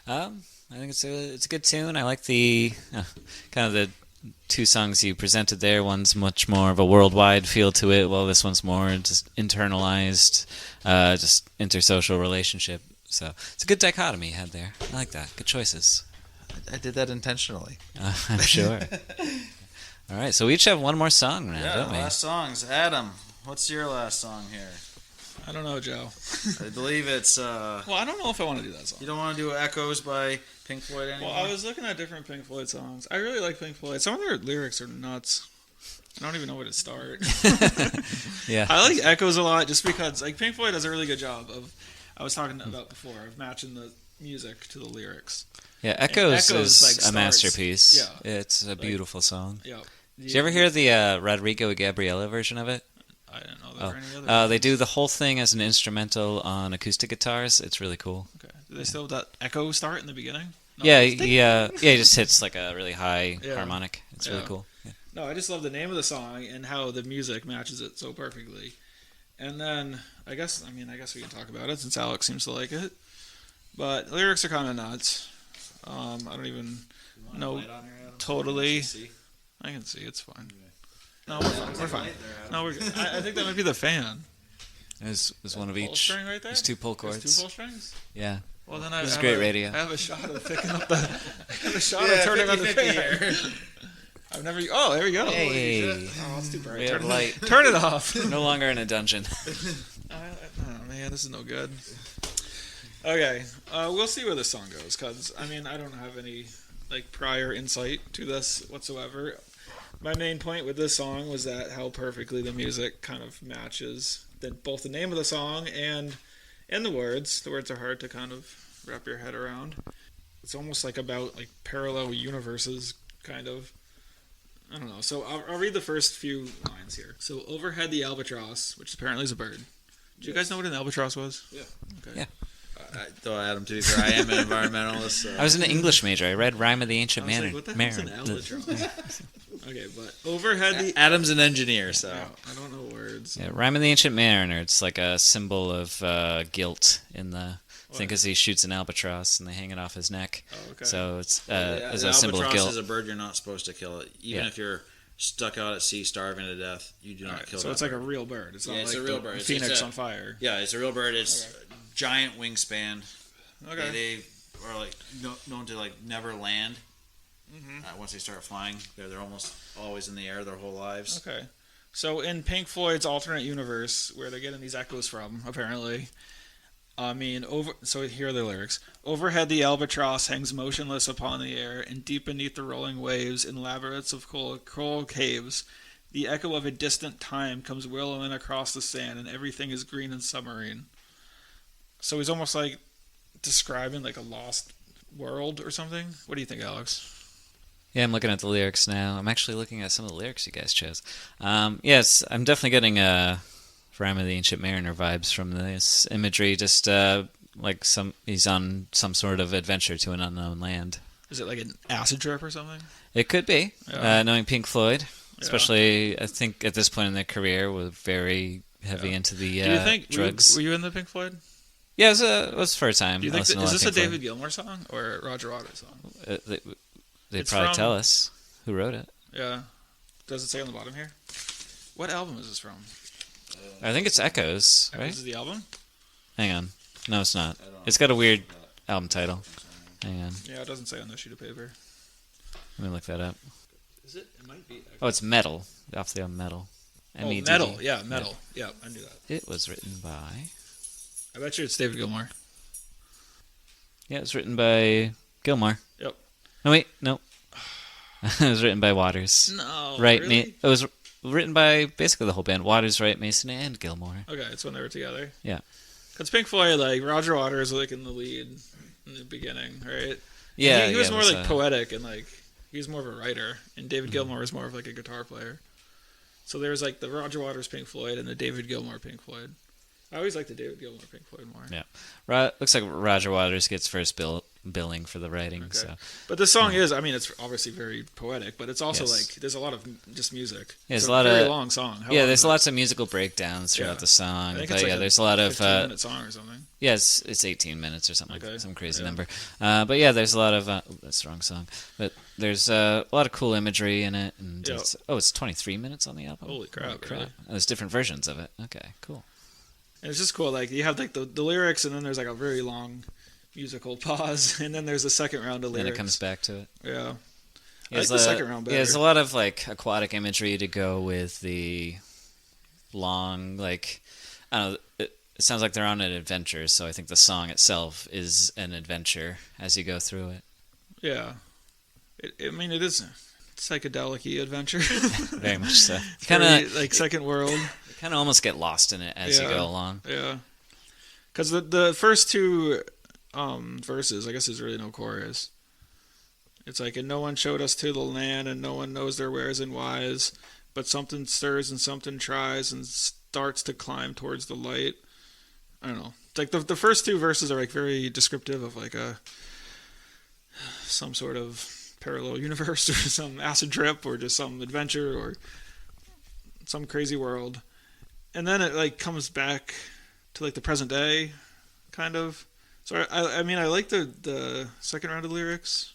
I think it's a good tune. I like the kind of two songs you presented there. One's much more of a worldwide feel to it, while this one's more just internalized, just intersocial relationship. So it's a good dichotomy you had there. I like that. Good choices. I did that intentionally. I'm sure. All right, so we each have one more song now, don't we? Last songs. Adam, what's your last song here? I don't know, Joe. I believe it's. Well, I don't know if I want to do that song. You don't want to do Echoes by Pink Floyd anymore? Well, I was looking at different Pink Floyd songs. I really like Pink Floyd. Some of their lyrics are nuts. I don't even know where to start. Yeah. I like Echoes a lot just because like Pink Floyd does a really good job of, I was talking about before, of matching the music to the lyrics. Yeah, Echoes is like, a starts- masterpiece. yeah. It's a beautiful song. Yeah. Did you ever hear the Rodrigo Gabriela version of it? I didn't know there were any other. They do the whole thing as an instrumental on acoustic guitars. It's really cool. Okay. Do they still have that echo start in the beginning? No, Yeah, it's ding. he just hits like a really high Yeah. harmonic. It's really Yeah. cool. Yeah. No, I just love the name of the song and how the music matches it so perfectly. And then I guess we can talk about it since Alex seems to like it. But lyrics are kind of nuts. I don't even know totally. I can see it's fine. No, we're fine. No, we're good. I think that might be the fan. There's one of Pull each. string right there? There's two pull There's cords. two pull strings? Yeah. Well, then This is great radio. I have a shot of picking up the. I have a shot of turning on the fan. I've never. Oh, there we go. Hey. Oh, it's too bright. We have light. Turn it off. No longer in a dungeon. Oh man, this is no good. Okay, we'll see where this song goes, cause I don't have any like prior insight to this whatsoever. My main point with this song was that how perfectly the music kind of matches both the name of the song and the words. The words are hard to kind of wrap your head around. It's almost like about like parallel universes, kind of. I don't know. So I'll read the first few lines here. So overhead the albatross, which apparently is a bird. Do you guys know what an albatross was? Yeah. Okay. Yeah. Though Adam, to be fair, I am an environmentalist. So. I was an English major. I read Rhyme of the Ancient I was Mariner. like, what the hell's an albatross? Okay, but overhead the... Adam's an engineer, so. I don't know words. Yeah, Rhyme of the Ancient Mariner. It's like a symbol of guilt in the thing because he shoots an albatross and they hang it off his neck. Oh, okay. So it's Yeah, as an a symbol of albatross guilt. is a bird you're not supposed to kill. Even if you're stuck out at sea starving to death, you do not Alright, kill so that it's like bird. a real bird. It's not Yeah, it's like a real the bird. It's Phoenix a- on fire. Yeah, it's a real bird. It's giant wingspan. Okay. They are like known to like never land. Once they start flying, they're almost always in the air their whole lives. Okay. So in Pink Floyd's alternate universe, where they're getting these echoes from, apparently, so here are the lyrics. Overhead the albatross hangs motionless upon the air, and deep beneath the rolling waves, in labyrinths of coral caves, the echo of a distant time comes willowing across the sand, and everything is green and submarine. So he's almost like describing like a lost world or something. What do you think, Alex? Yeah, I'm looking at the lyrics now. I'm actually looking at some of the lyrics you guys chose. Yes, I'm definitely getting Rhyme of the Ancient Mariner vibes from this imagery. Just like he's on some sort of adventure to an unknown land. Is it like an acid trip or something? It could be. Yeah. Knowing Pink Floyd, especially I think at this point in their career, were very heavy into the Do you think drugs. Were you in the Pink Floyd? Yeah, it was the first time. Do you I think listened to is lot this of a Pink David Gilmour song or a Roger Waters song? Floyd. They'd It's probably from- tell us who wrote it. Yeah. Does it say on the bottom here? What album is this from? I think it's Echoes, right? This is the album? Hang on. No, it's not. It's got a weird album title. Hang on. Yeah, it doesn't say on this sheet of paper. Let me look that up. Is it? It might be. Oh, it's Metal. Off the album Metal. Oh, MEDD. Metal. Yeah, Metal. Yeah, I knew that. It was written by... I bet you it's David Gilmour. Yeah, it was written by Gilmore. Yep. No, wait. No. It was written by Waters. No. Wright. Really? It was written by basically the whole band. Waters, Wright, Mason, and Gilmore. Okay, it's when they were together. Yeah. Because Pink Floyd, like, Roger Waters was, like, in the lead in the beginning, right? Yeah, He was yeah, more, it was, like, poetic and, like, he was more of a writer. And David Gilmour was more of, like, a guitar player. So there was, like, the Roger Waters Pink Floyd and the David Gilmour Pink Floyd. I always liked the David Gilmour Pink Floyd more. Yeah. Looks like Roger Waters gets first billing for the writing. Okay. So But the song is, I mean, it's obviously very poetic, but it's also Yes. like there's a lot of just music. Yeah, there's it's a lot very of long song. How yeah. long There's is it? lots of musical breakdowns throughout Yeah. the song, I think but it's like yeah, there's a lot of 15-minute song or something. yeah, it's 18 minutes or something, Okay. some crazy Yeah. number. But yeah, there's a lot of that's the wrong song, but there's a lot of cool imagery in it, and Yeah. it's 23 minutes on the album. Holy crap, really? Oh, there's different versions of it. Okay, cool. And it's just cool. Like you have like the lyrics, and then there's like a very long musical pause, and then there's a second round of lyrics. And it comes back to it. Yeah. I There's like the second round better. Yeah, there's a lot of like aquatic imagery to go with the long, like I don't know. It sounds like they're on an adventure, so I think the song itself is an adventure as you go through it. Yeah. I mean, it is psychedelic-y adventure. Very much so. Kind Kind of like second world. You kind of almost get lost in it as you Yeah. go along. Yeah. Because the first two verses, I guess there's really no chorus. It's like, and no one showed us to the land, and no one knows their wheres and whys, but something stirs and something tries and starts to climb towards the light. I don't know. It's like the first two verses are like very descriptive of like some sort of parallel universe or some acid trip or just some adventure or some crazy world. And then it like comes back to like the present day, kind of. So I mean I like the second round of lyrics.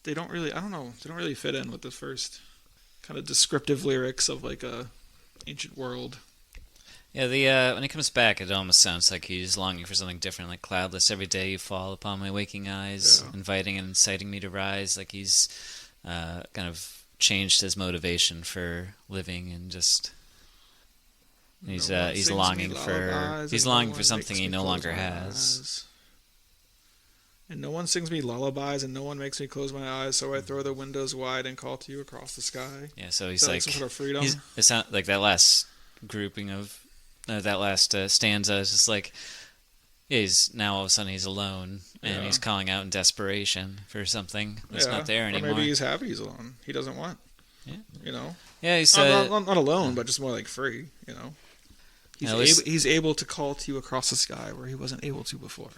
They don't really fit in with the first kind of descriptive lyrics of like a ancient world. Yeah, when he comes back, it almost sounds like he's longing for something different, like cloudless every day you fall upon my waking eyes, Yeah. inviting and inciting me to rise. Like he's kind of changed his motivation for living, and just he's No one sings me longing for lullabies, he's and no longing one for something makes he me no close longer my has. eyes. And no one sings me lullabies, and no one makes me close my eyes, so I throw the windows wide and call to you across the sky. Yeah, so he's Is that like some sort of freedom. it sounds like that last grouping of that last stanza is just like he's now all of a sudden he's alone and Yeah. he's calling out in desperation for something that's Yeah. not there Or anymore. maybe he's happy he's alone. He doesn't want. Yeah. You know? Yeah, he's Not alone, but just more like free, you know? He's Yeah, able to call to you across the sky where he wasn't able to before.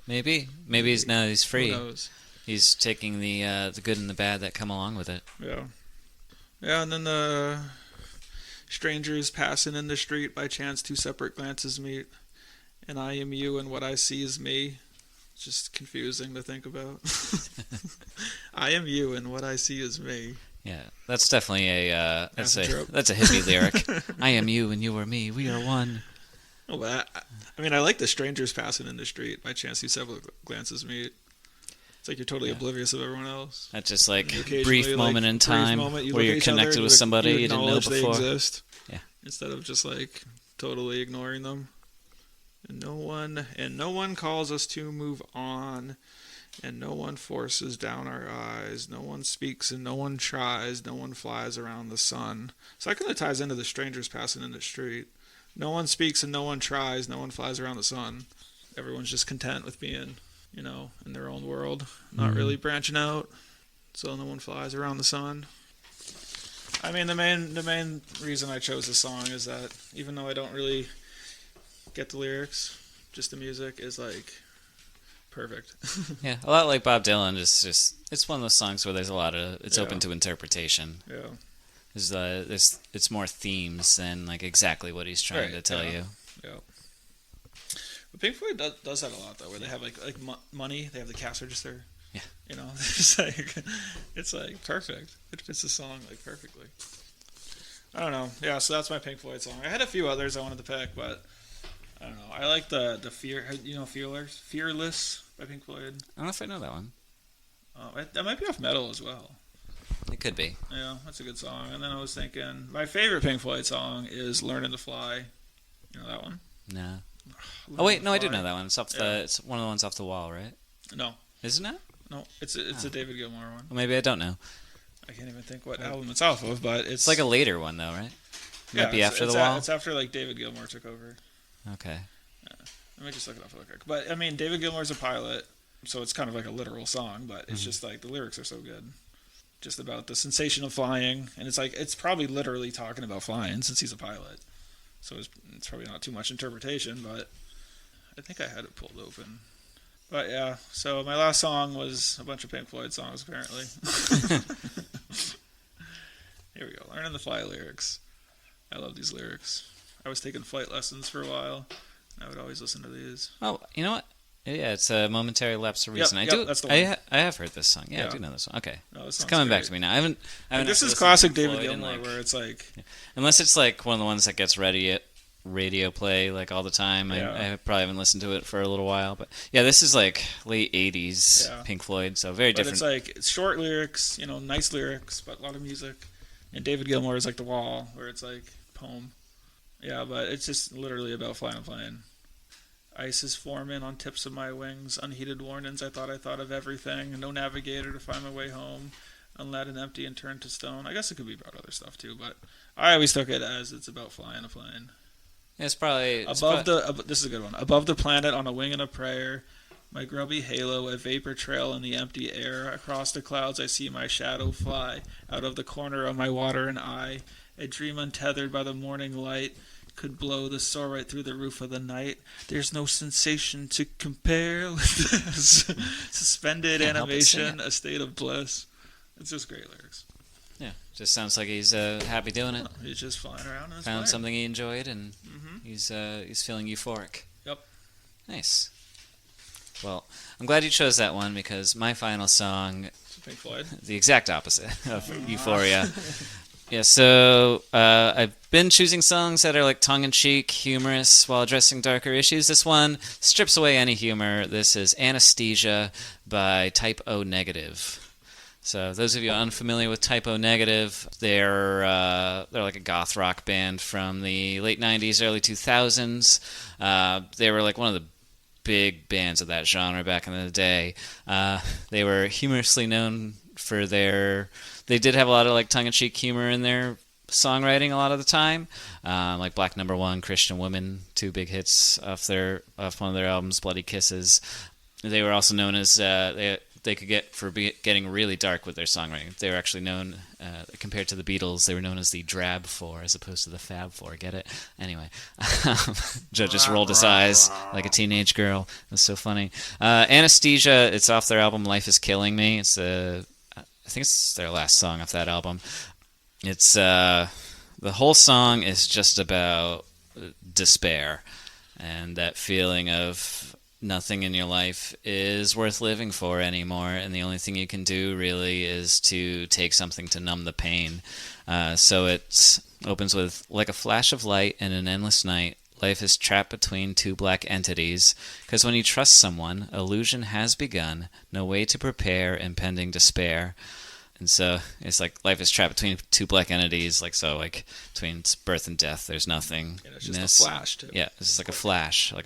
maybe he's now he's Who free. knows? He's taking the good and the bad that come along with it. Yeah. Yeah, and then the strangers passing in the street by chance, two separate glances meet, and I am you and what I see is me. It's just confusing to think about. I am you and what I see is me. Yeah, that's definitely that's Acid a trip. that's a hippie lyric. I am you and you are me. We are one. Oh, but I mean, I like the strangers passing in the street by chance, two separate glances meet. It's like you're totally Yeah. oblivious of everyone else. That's just like You occasionally, brief like, moment in brief time moment, you where look you're at each other, connected with somebody you didn't know acknowledge they before. exist. Yeah. Instead of just like totally ignoring them. And no one calls us to move on, and no one forces down our eyes. No one speaks and no one tries. No one flies around the sun. So that kind of ties into the strangers passing in the street. No one speaks and no one tries. No one flies around the sun. Everyone's just content with being, in their own world, not really branching out. So no one flies around the sun. I mean, the main reason I chose this song is that even though I don't really get the lyrics, just the music is like perfect. Yeah, a lot like Bob Dylan. It's one of those songs where there's a lot of it's Yeah. open to interpretation. Yeah. It's more themes than like exactly what he's trying Right, to tell yeah. you. Yeah. But Pink Floyd does that a lot though, where they have like money. They have the cash register. Yeah. It's like perfect. It fits the song like perfectly. I don't know. Yeah, so that's my Pink Floyd song. I had a few others I wanted to pick, but I don't know. I like the Fearless by Pink Floyd. I don't know if I know that one. That might be off Metal as well. It could be. Yeah, that's a good song. And then I was thinking, my favorite Pink Floyd song is "Learning to Fly." You know that one? No. Learn Oh wait, to no, I do Fly. know that one. It's off Yeah. It's one of the ones off the wall, right? No, Isn't it? no, it's a David Gilmour one. Well, maybe I don't know. I can't even think what album it's off of, but It's like a later one though, right? yeah, Might be after it's the wall. It's after like David Gilmour took over. Okay. Let me just look it up real quick. But I mean, David Gilmour's a pilot, so it's kind of like a literal song, but it's just like the lyrics are so good. Just about the sensation of flying, and it's probably literally talking about flying since he's a pilot. So it's probably not too much interpretation, but I think I had it pulled open. But yeah, so my last song was a bunch of Pink Floyd songs, apparently. Here we go. Learning the Fly lyrics. I love these lyrics. I was taking flight lessons for a while. I would always listen to these. Oh, you know what? Yeah, it's a momentary lapse of reason. That's the one. I have heard this song. Yeah, I Yeah. do know this one. Okay, No, this it's song's coming back great. to me now. I haven't This is actually listened to classic Pink David Floyd in, Gilmour, like, where it's like, unless it's like one of the ones that gets ready at radio play like all the time. Yeah. I probably haven't listened to it for a little while, but yeah, this is like late '80s Yeah. Pink Floyd, so very but different. it's like it's short lyrics, nice lyrics, but a lot of music. And David Gilmour is like The Wall, where it's like poem. Yeah, but it's just literally about flying a plane. Ice is forming on tips of my wings. Unheeded warnings, I thought of everything. No navigator to find my way home. Unladen empty and turned to stone. I guess it could be about other stuff too, but I always took it as it's about flying a plane. It's probably This is a good one. Above the planet on a wing and a prayer. My grubby halo, a vapor trail in the empty air. Across the clouds I see my shadow fly. Out of the corner of my watering eye. A dream untethered by the morning light. Could blow the soul right through the roof of the night. There's no sensation to compare with this. Suspended Can't help but sing animation, a state of bliss. It's just great lyrics. yeah, just sounds like he's happy doing it. He's just flying around in his Found plane. something he enjoyed, and Mm-hmm. he's feeling euphoric. Yep. Nice. Well, I'm glad you chose that one because my final song, Pink Floyd. the exact opposite of Euphoria. Yeah, so I've been choosing songs that are like tongue-in-cheek, humorous, while addressing darker issues. This one strips away any humor. This is Anesthesia by Type O Negative. So those of you unfamiliar with Type O Negative, they're like a goth rock band from the late 90s, early 2000s. They were like one of the big bands of that genre back in the day. They were humorously known for they did have a lot of like tongue-in-cheek humor in their songwriting a lot of the time, like Black Number One, Christian Woman, two big hits off one of their albums, Bloody Kisses. They were also known as they could get for getting really dark with their songwriting. They were actually known, compared to the Beatles, they were known as the Drab Four as opposed to the Fab Four. Get it? Anyway, Joe just rolled his eyes like a teenage girl. It was so funny. Anesthesia, it's off their album Life Is Killing Me. I think it's their last song off that album. It's the whole song is just about despair and that feeling of nothing in your life is worth living for anymore, and the only thing you can do really is to take something to numb the pain. So it opens with, like a flash of light in an endless night, life is trapped between two black entities, because when you trust someone, illusion has begun, no way to prepare impending despair. And so it's like life is trapped between two black entities, like between birth and death, there's nothing. And it's just a flash, too. Yeah, it's just like a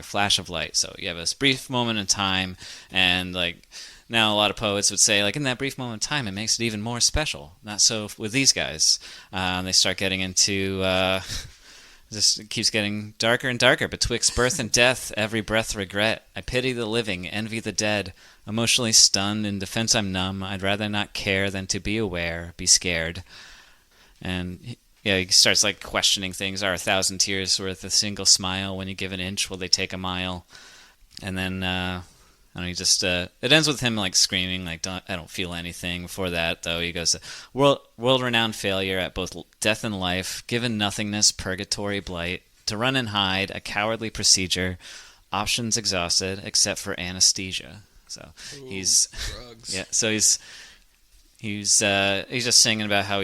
flash of light. So you have this brief moment in time, and like now a lot of poets would say, like in that brief moment in time, it makes it even more special. Not so with these guys. They start getting into it keeps getting darker and darker. Betwixt birth and death, every breath regret. I pity the living, envy the dead. Emotionally stunned, in defense I'm numb. I'd rather not care than to be aware, be scared. And yeah, he starts like questioning things. Are 1,000 tears worth a single smile? When you give an inch, will they take a mile? And then I don't know, he just it ends with him like screaming, like I don't feel anything. Before that, though, he goes, world-renowned failure at both death and life, given nothingness, purgatory blight, to run and hide, a cowardly procedure, options exhausted except for anesthesia. So he's drugs. Yeah, so he's just singing about how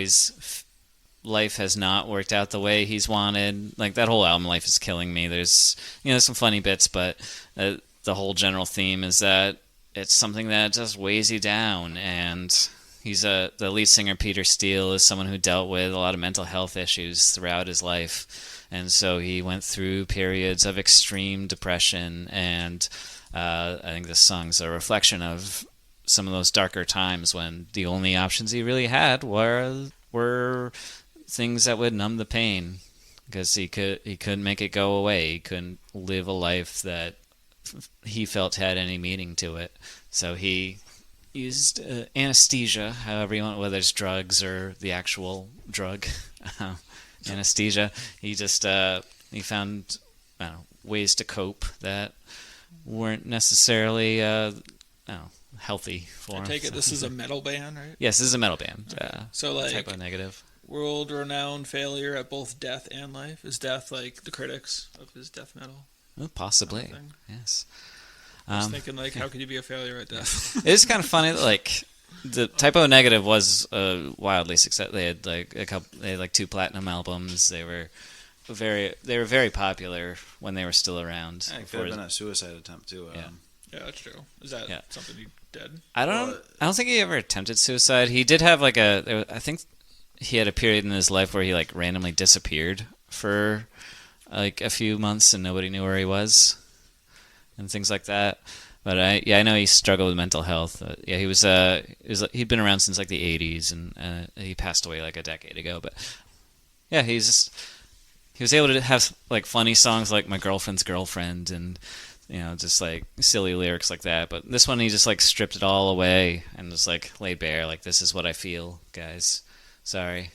life has not worked out the way he's wanted. Like that whole album, Life Is Killing Me. There's some funny bits, but the whole general theme is that it's something that just weighs you down. And the lead singer, Peter Steele, is someone who dealt with a lot of mental health issues throughout his life, and so he went through periods of extreme depression. And I think this song's a reflection of some of those darker times when the only options he really had were things that would numb the pain, because he couldn't make it go away. He couldn't live a life that he felt had any meaning to it. So he used anesthesia, however you want, whether it's drugs or the actual drug, anesthesia. He just he found ways to cope that weren't necessarily healthy for I him. take it this is a metal band, right? Yes, this is a metal band. So like Typo Negative. world-renowned failure at both death and life. Is death like the critics of his death metal? Oh, possibly. Kind of thing? Yes. I was thinking like, how could you be a failure at death? It is kind of funny that like the Typo Negative was wildly successful. They had like They had like 2 platinum albums. They were very popular when they were still around. It could have been a suicide attempt too. Yeah. Yeah, that's true. Is that something he did? I don't think he ever attempted suicide. He did have like I think he had a period in his life where he like randomly disappeared for like a few months and nobody knew where he was and things like that. But I know he struggled with mental health. Yeah, he'd been around since like the 80s and he passed away like a decade ago. But yeah, he was able to have like funny songs like My Girlfriend's Girlfriend and just like silly lyrics like that. But this one, he just like stripped it all away and just like laid bare, like, this is what I feel, guys. Sorry.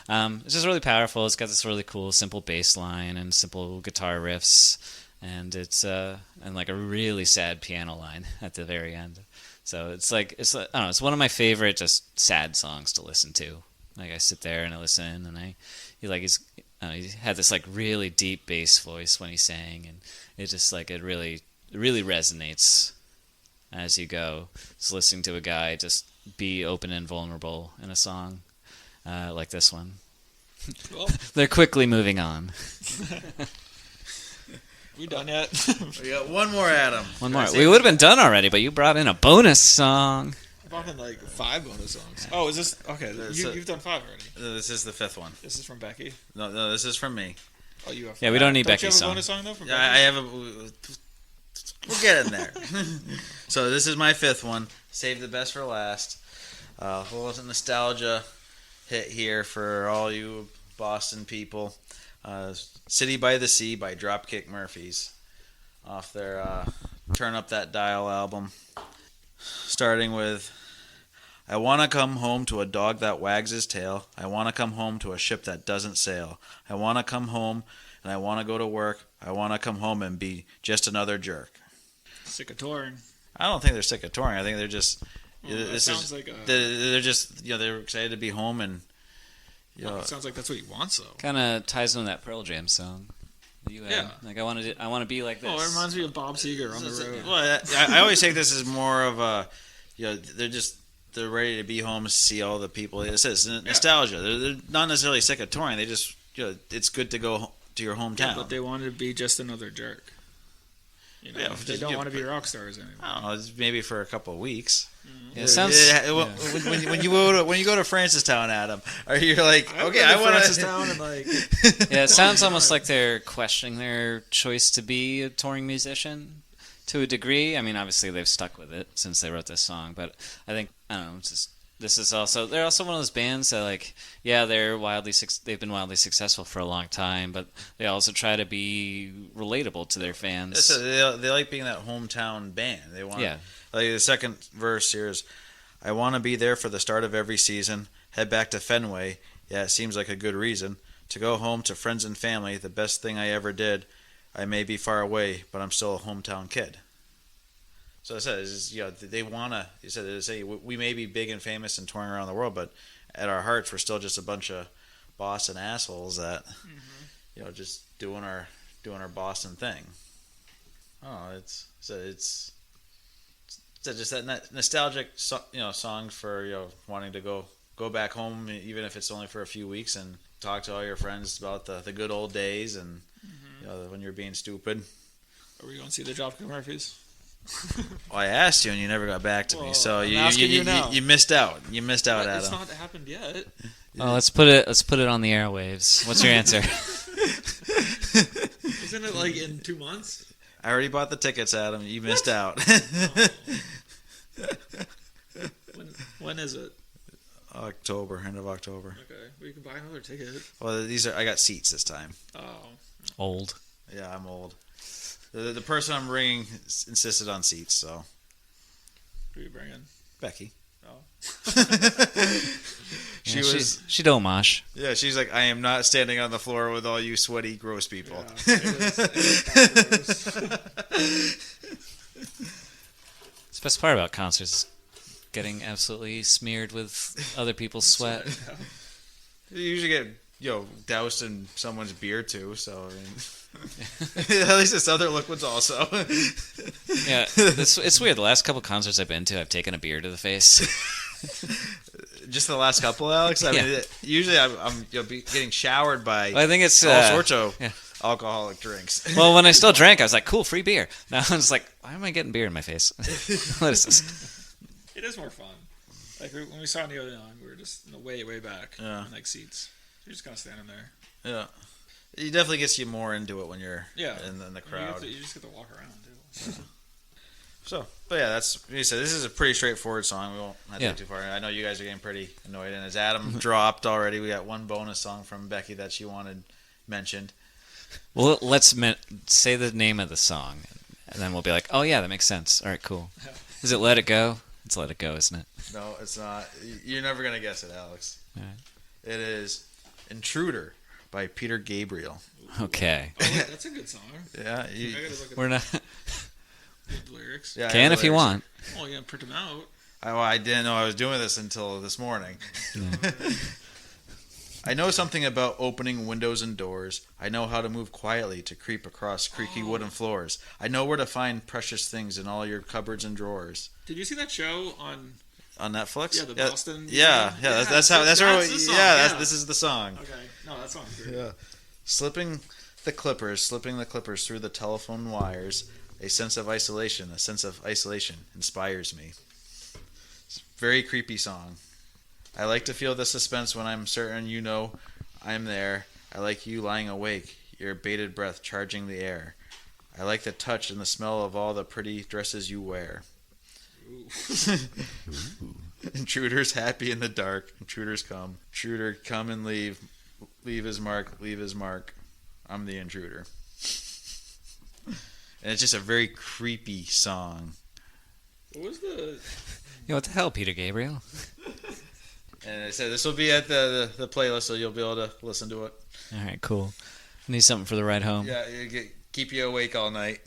And, it's just really powerful. It's got this really cool, simple bass line and simple guitar riffs, and it's and like a really sad piano line at the very end. So it's I don't know. It's one of my favorite just sad songs to listen to. Like I sit there and I listen, and he had this like really deep bass voice when he sang, and it just like it really resonates as you go. Just listening to a guy just be open and vulnerable in a song like this one. Well, They're quickly moving on. we done yet? We got one more, Adam. One more. We would have been done already, but you brought in a bonus song. I brought in like 5 bonus songs. Oh, is this okay? You've done 5 already. This is the 5th one. This is from Becky. No, this is from me. Oh, you have. Yeah, we don't need Don't Becky's you song. have a bonus song though from Yeah, Becky? I have a. We're getting there. So this is my 5th one. Save the best for last. A little nostalgia hit here for all you Boston people. City by the Sea by Dropkick Murphys off their Turn Up That Dial album. Starting with, I want to come home to a dog that wags his tail. I want to come home to a ship that doesn't sail. I want to come home and I want to go to work. I want to come home and be just another jerk. Sick of touring. I don't think they're sick of touring. I think they're just they're just they're excited to be home, and it sounds like that's what he wants though. Kind of ties into that Pearl Jam song that you had. Yeah. Like I want to be like this. Oh, it reminds me of Bob Seger on the road. Well, I always think this is more of a they're ready to be home to see all the people. It says nostalgia. They're not necessarily sick of touring. They just it's good to go to your hometown. Yeah, but they wanted to be just another jerk. They don't want to be rock stars anymore. I don't know, it's maybe for a couple of weeks. Yeah, it sounds. When you go to Francistown, Adam, are you like, okay, I want Francistown and like. Yeah, it sounds almost like they're questioning their choice to be a touring musician to a degree. I mean, obviously they've stuck with it since they wrote this song, but I think I don't know. It's just they're also one of those bands that they've been wildly successful for a long time, but they also try to be relatable to their fans. They like being that hometown band. They want like the second verse here is, I want to be there for the start of every season. Head back to Fenway. Yeah, it seems like a good reason to go home to friends and family. The best thing I ever did. I may be far away, but I'm still a hometown kid. So I said, they want to. They say we may be big and famous and touring around the world, but at our hearts, we're still just a bunch of Boston assholes that, just doing our Boston thing. Oh, it's just that nostalgic, song for wanting to go back home, even if it's only for a few weeks, and talk to all your friends about the good old days and when you're being stupid. Are we going to see the Dropkick Murphys? Well, I asked you and you never got back to me, so I'm asking you now. You missed out. You missed out, Adam. It's not happened yet. Oh, let's put it on the airwaves. What's your answer? Isn't it like in 2 months? I already bought the tickets, Adam. You missed out. When is it? October, end of October. Okay, we can buy another ticket. Well, I got seats this time. Oh. Old. Yeah, I'm old. The person I'm bringing insisted on seats, so. Who are you bringing? Becky. Oh. She Yeah, was. she don't mosh. Yeah, she's like, I am not standing on the floor with all you sweaty, gross people. Yeah, it is gross. It's the best part about concerts is getting absolutely smeared with other people's sweat. You usually get doused in someone's beer too, so I mean, at least this other liquid's also. Yeah, it's weird. The last couple concerts I've been to, I've taken a beer to the face. Just the last couple, Alex. I mean, usually I'm be getting showered by I think it's all sorts of yeah. alcoholic drinks. Well, when I still drank, I was like, cool, free beer. Now I'm just like, why am I getting beer in my face? What is this? It is more fun. Like when we saw Neil Young, we were just in the way back, in like seats. You're just kind of standing there. Yeah, it definitely gets you more into it when you're in the You crowd. just get to walk around too. So, but yeah, that's you said. This is a pretty straightforward song. We won't have to Yeah. get too far. I know you guys are getting pretty annoyed, and as Adam dropped already, we got one bonus song from Becky that she wanted mentioned. Well, let's say the name of the song, and then we'll be like, oh yeah, that makes sense. All right, cool. Is it Let It Go? It's Let It Go, isn't it? No, it's not. You're never gonna guess it, Alex. All right. It is "Intruder" by Peter Gabriel. Okay. Oh, wait, that's a good song. Yeah, I gotta look at We're not. the lyrics. yeah, Can if you want. Oh, yeah, print them out. I didn't know I was doing this until this morning. I know something about opening windows and doors. I know how to move quietly to creep across creaky wooden floors. I know where to find precious things in all your cupboards and drawers. Did you see that show on Netflix? Yeah, the Boston. Yeah, that's how. That's the where. song, Yeah, this is the song. Okay, no, that song's great. Yeah, slipping the clippers through the telephone wires. A sense of isolation inspires me. It's a very creepy song. I like to feel the suspense when I'm certain you know I'm there. I like you lying awake, your bated breath charging the air. I like the touch and the smell of all the pretty dresses you wear. Intruders happy in the dark. Intruders come. Intruder come and leave. Leave his mark. I'm the intruder. And it's just a very creepy song. What was the? What the hell, Peter Gabriel? And I said this will be at the playlist, so you'll be able to listen to it. All right, cool. Need something for the ride home. Yeah, keep you awake all night.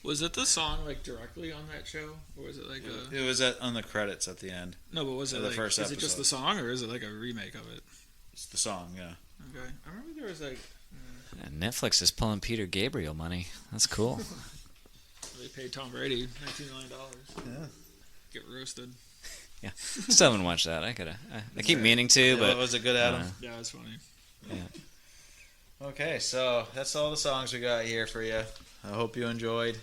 Was it the song like directly on that show, or was it like a? It was on the credits at the end. No, but was it the like? first Is it just episode. the song, or is it like a remake of it? It's the song, yeah. Okay, I remember there was like. And Netflix is pulling Peter Gabriel money. That's cool. They paid Tom Brady $19 million. Yeah. Get roasted. Yeah, still haven't watched that. I keep meaning to, but was it good, Adam? Yeah, it's funny. Okay, so that's all the songs we got here for you. I hope you enjoyed.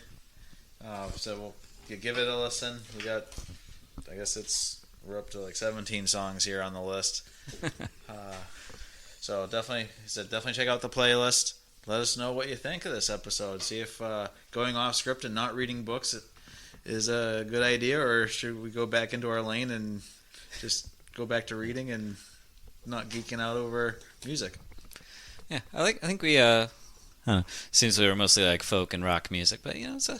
So we'll give it a listen. We got, I guess we're up to like 17 songs here on the list. So definitely check out the playlist. Let us know what you think of this episode. See if going off script and not reading books is a good idea, or should we go back into our lane and just go back to reading and not geeking out over music. Yeah, I think we seems we were mostly like folk and rock music, but it's a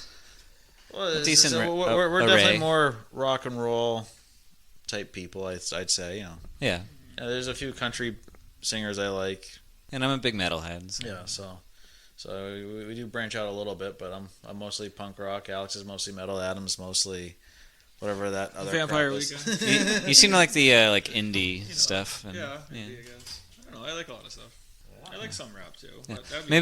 decent we're array. definitely more rock and roll type people. I'd say Yeah, there's a few country singers I like. and I'm a big metalhead. So. Yeah, so we do branch out a little bit, but I'm mostly punk rock. Alex is mostly metal. Adam's mostly whatever that other Vampire crap is. Weekend. You seem to like the like indie stuff. And, Yeah, maybe, I guess. I don't know. I like a lot of stuff. I like some rap too. Yeah. But that'd be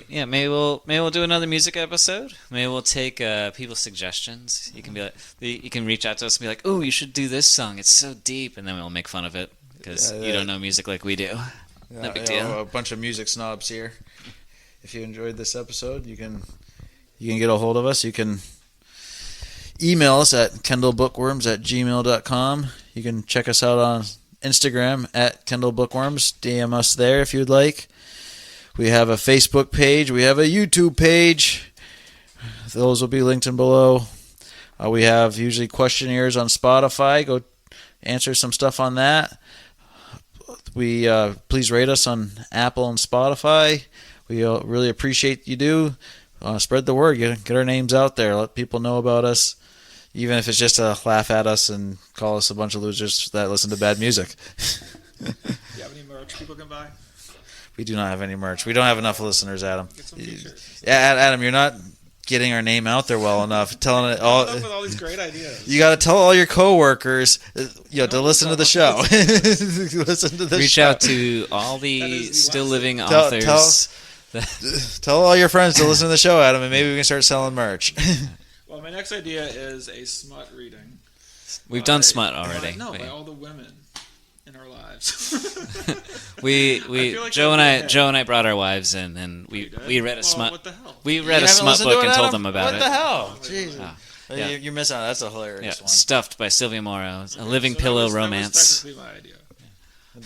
Maybe we'll do another music episode. Maybe we'll take people's suggestions. You can be like, you can reach out to us and be like, "Oh, you should do this song. It's so deep," and then we'll make fun of it because you don't know music like we do. No big deal. A bunch of music snobs here. If you enjoyed this episode, you can get a hold of us. You can email us at kendallbookworms@gmail.com. You can check us out on Instagram at kendallbookworms. DM us there if you'd like. We have a Facebook page. We have a YouTube page. Those will be linked in below. We have usually questionnaires on Spotify. Go answer some stuff on that. We please rate us on Apple and Spotify. We really appreciate you do. Spread the word. Get our names out there. Let people know about us. Even if it's just to laugh at us and call us a bunch of losers that listen to bad music. merch people can buy? We do not have any merch. We don't have enough listeners, Adam. Get some t-shirts. Yeah, Adam, you're not getting our name out there well enough. Telling it all. With all these great ideas. You got to tell all your coworkers, to listen to the show. Listen to the Reach show. out to all the the still website. living authors. Tell all your friends to listen to the show, Adam, and maybe we can start selling merch. Well, my next idea is a smut reading. We've done smut already. By all the women in our lives. We feel like Joe that'd and be I brought our wives in, and we read a smut. What the hell? We You read a haven't smut listened to book it, and told Adam? them about what it. What the hell? Jesus. Yeah. You're missing out. That's a Yeah, hilarious one. Stuffed by Sylvia Morrow, a living So pillow that was romance. technically my idea.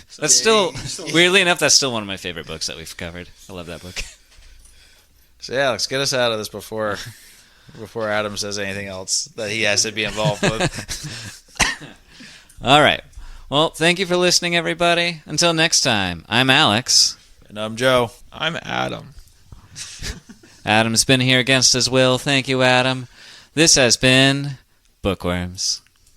So That's still weirdly enough. That's still one of my favorite books that we've covered. I love that book. So, Alex, get us out of this before Adam says anything else that he has to be involved with. All right. Well, thank you for listening, everybody. Until next time, I'm Alex. And I'm Joe. I'm Adam. Adam's been here against his will. Thank you, Adam. This has been Bookworms.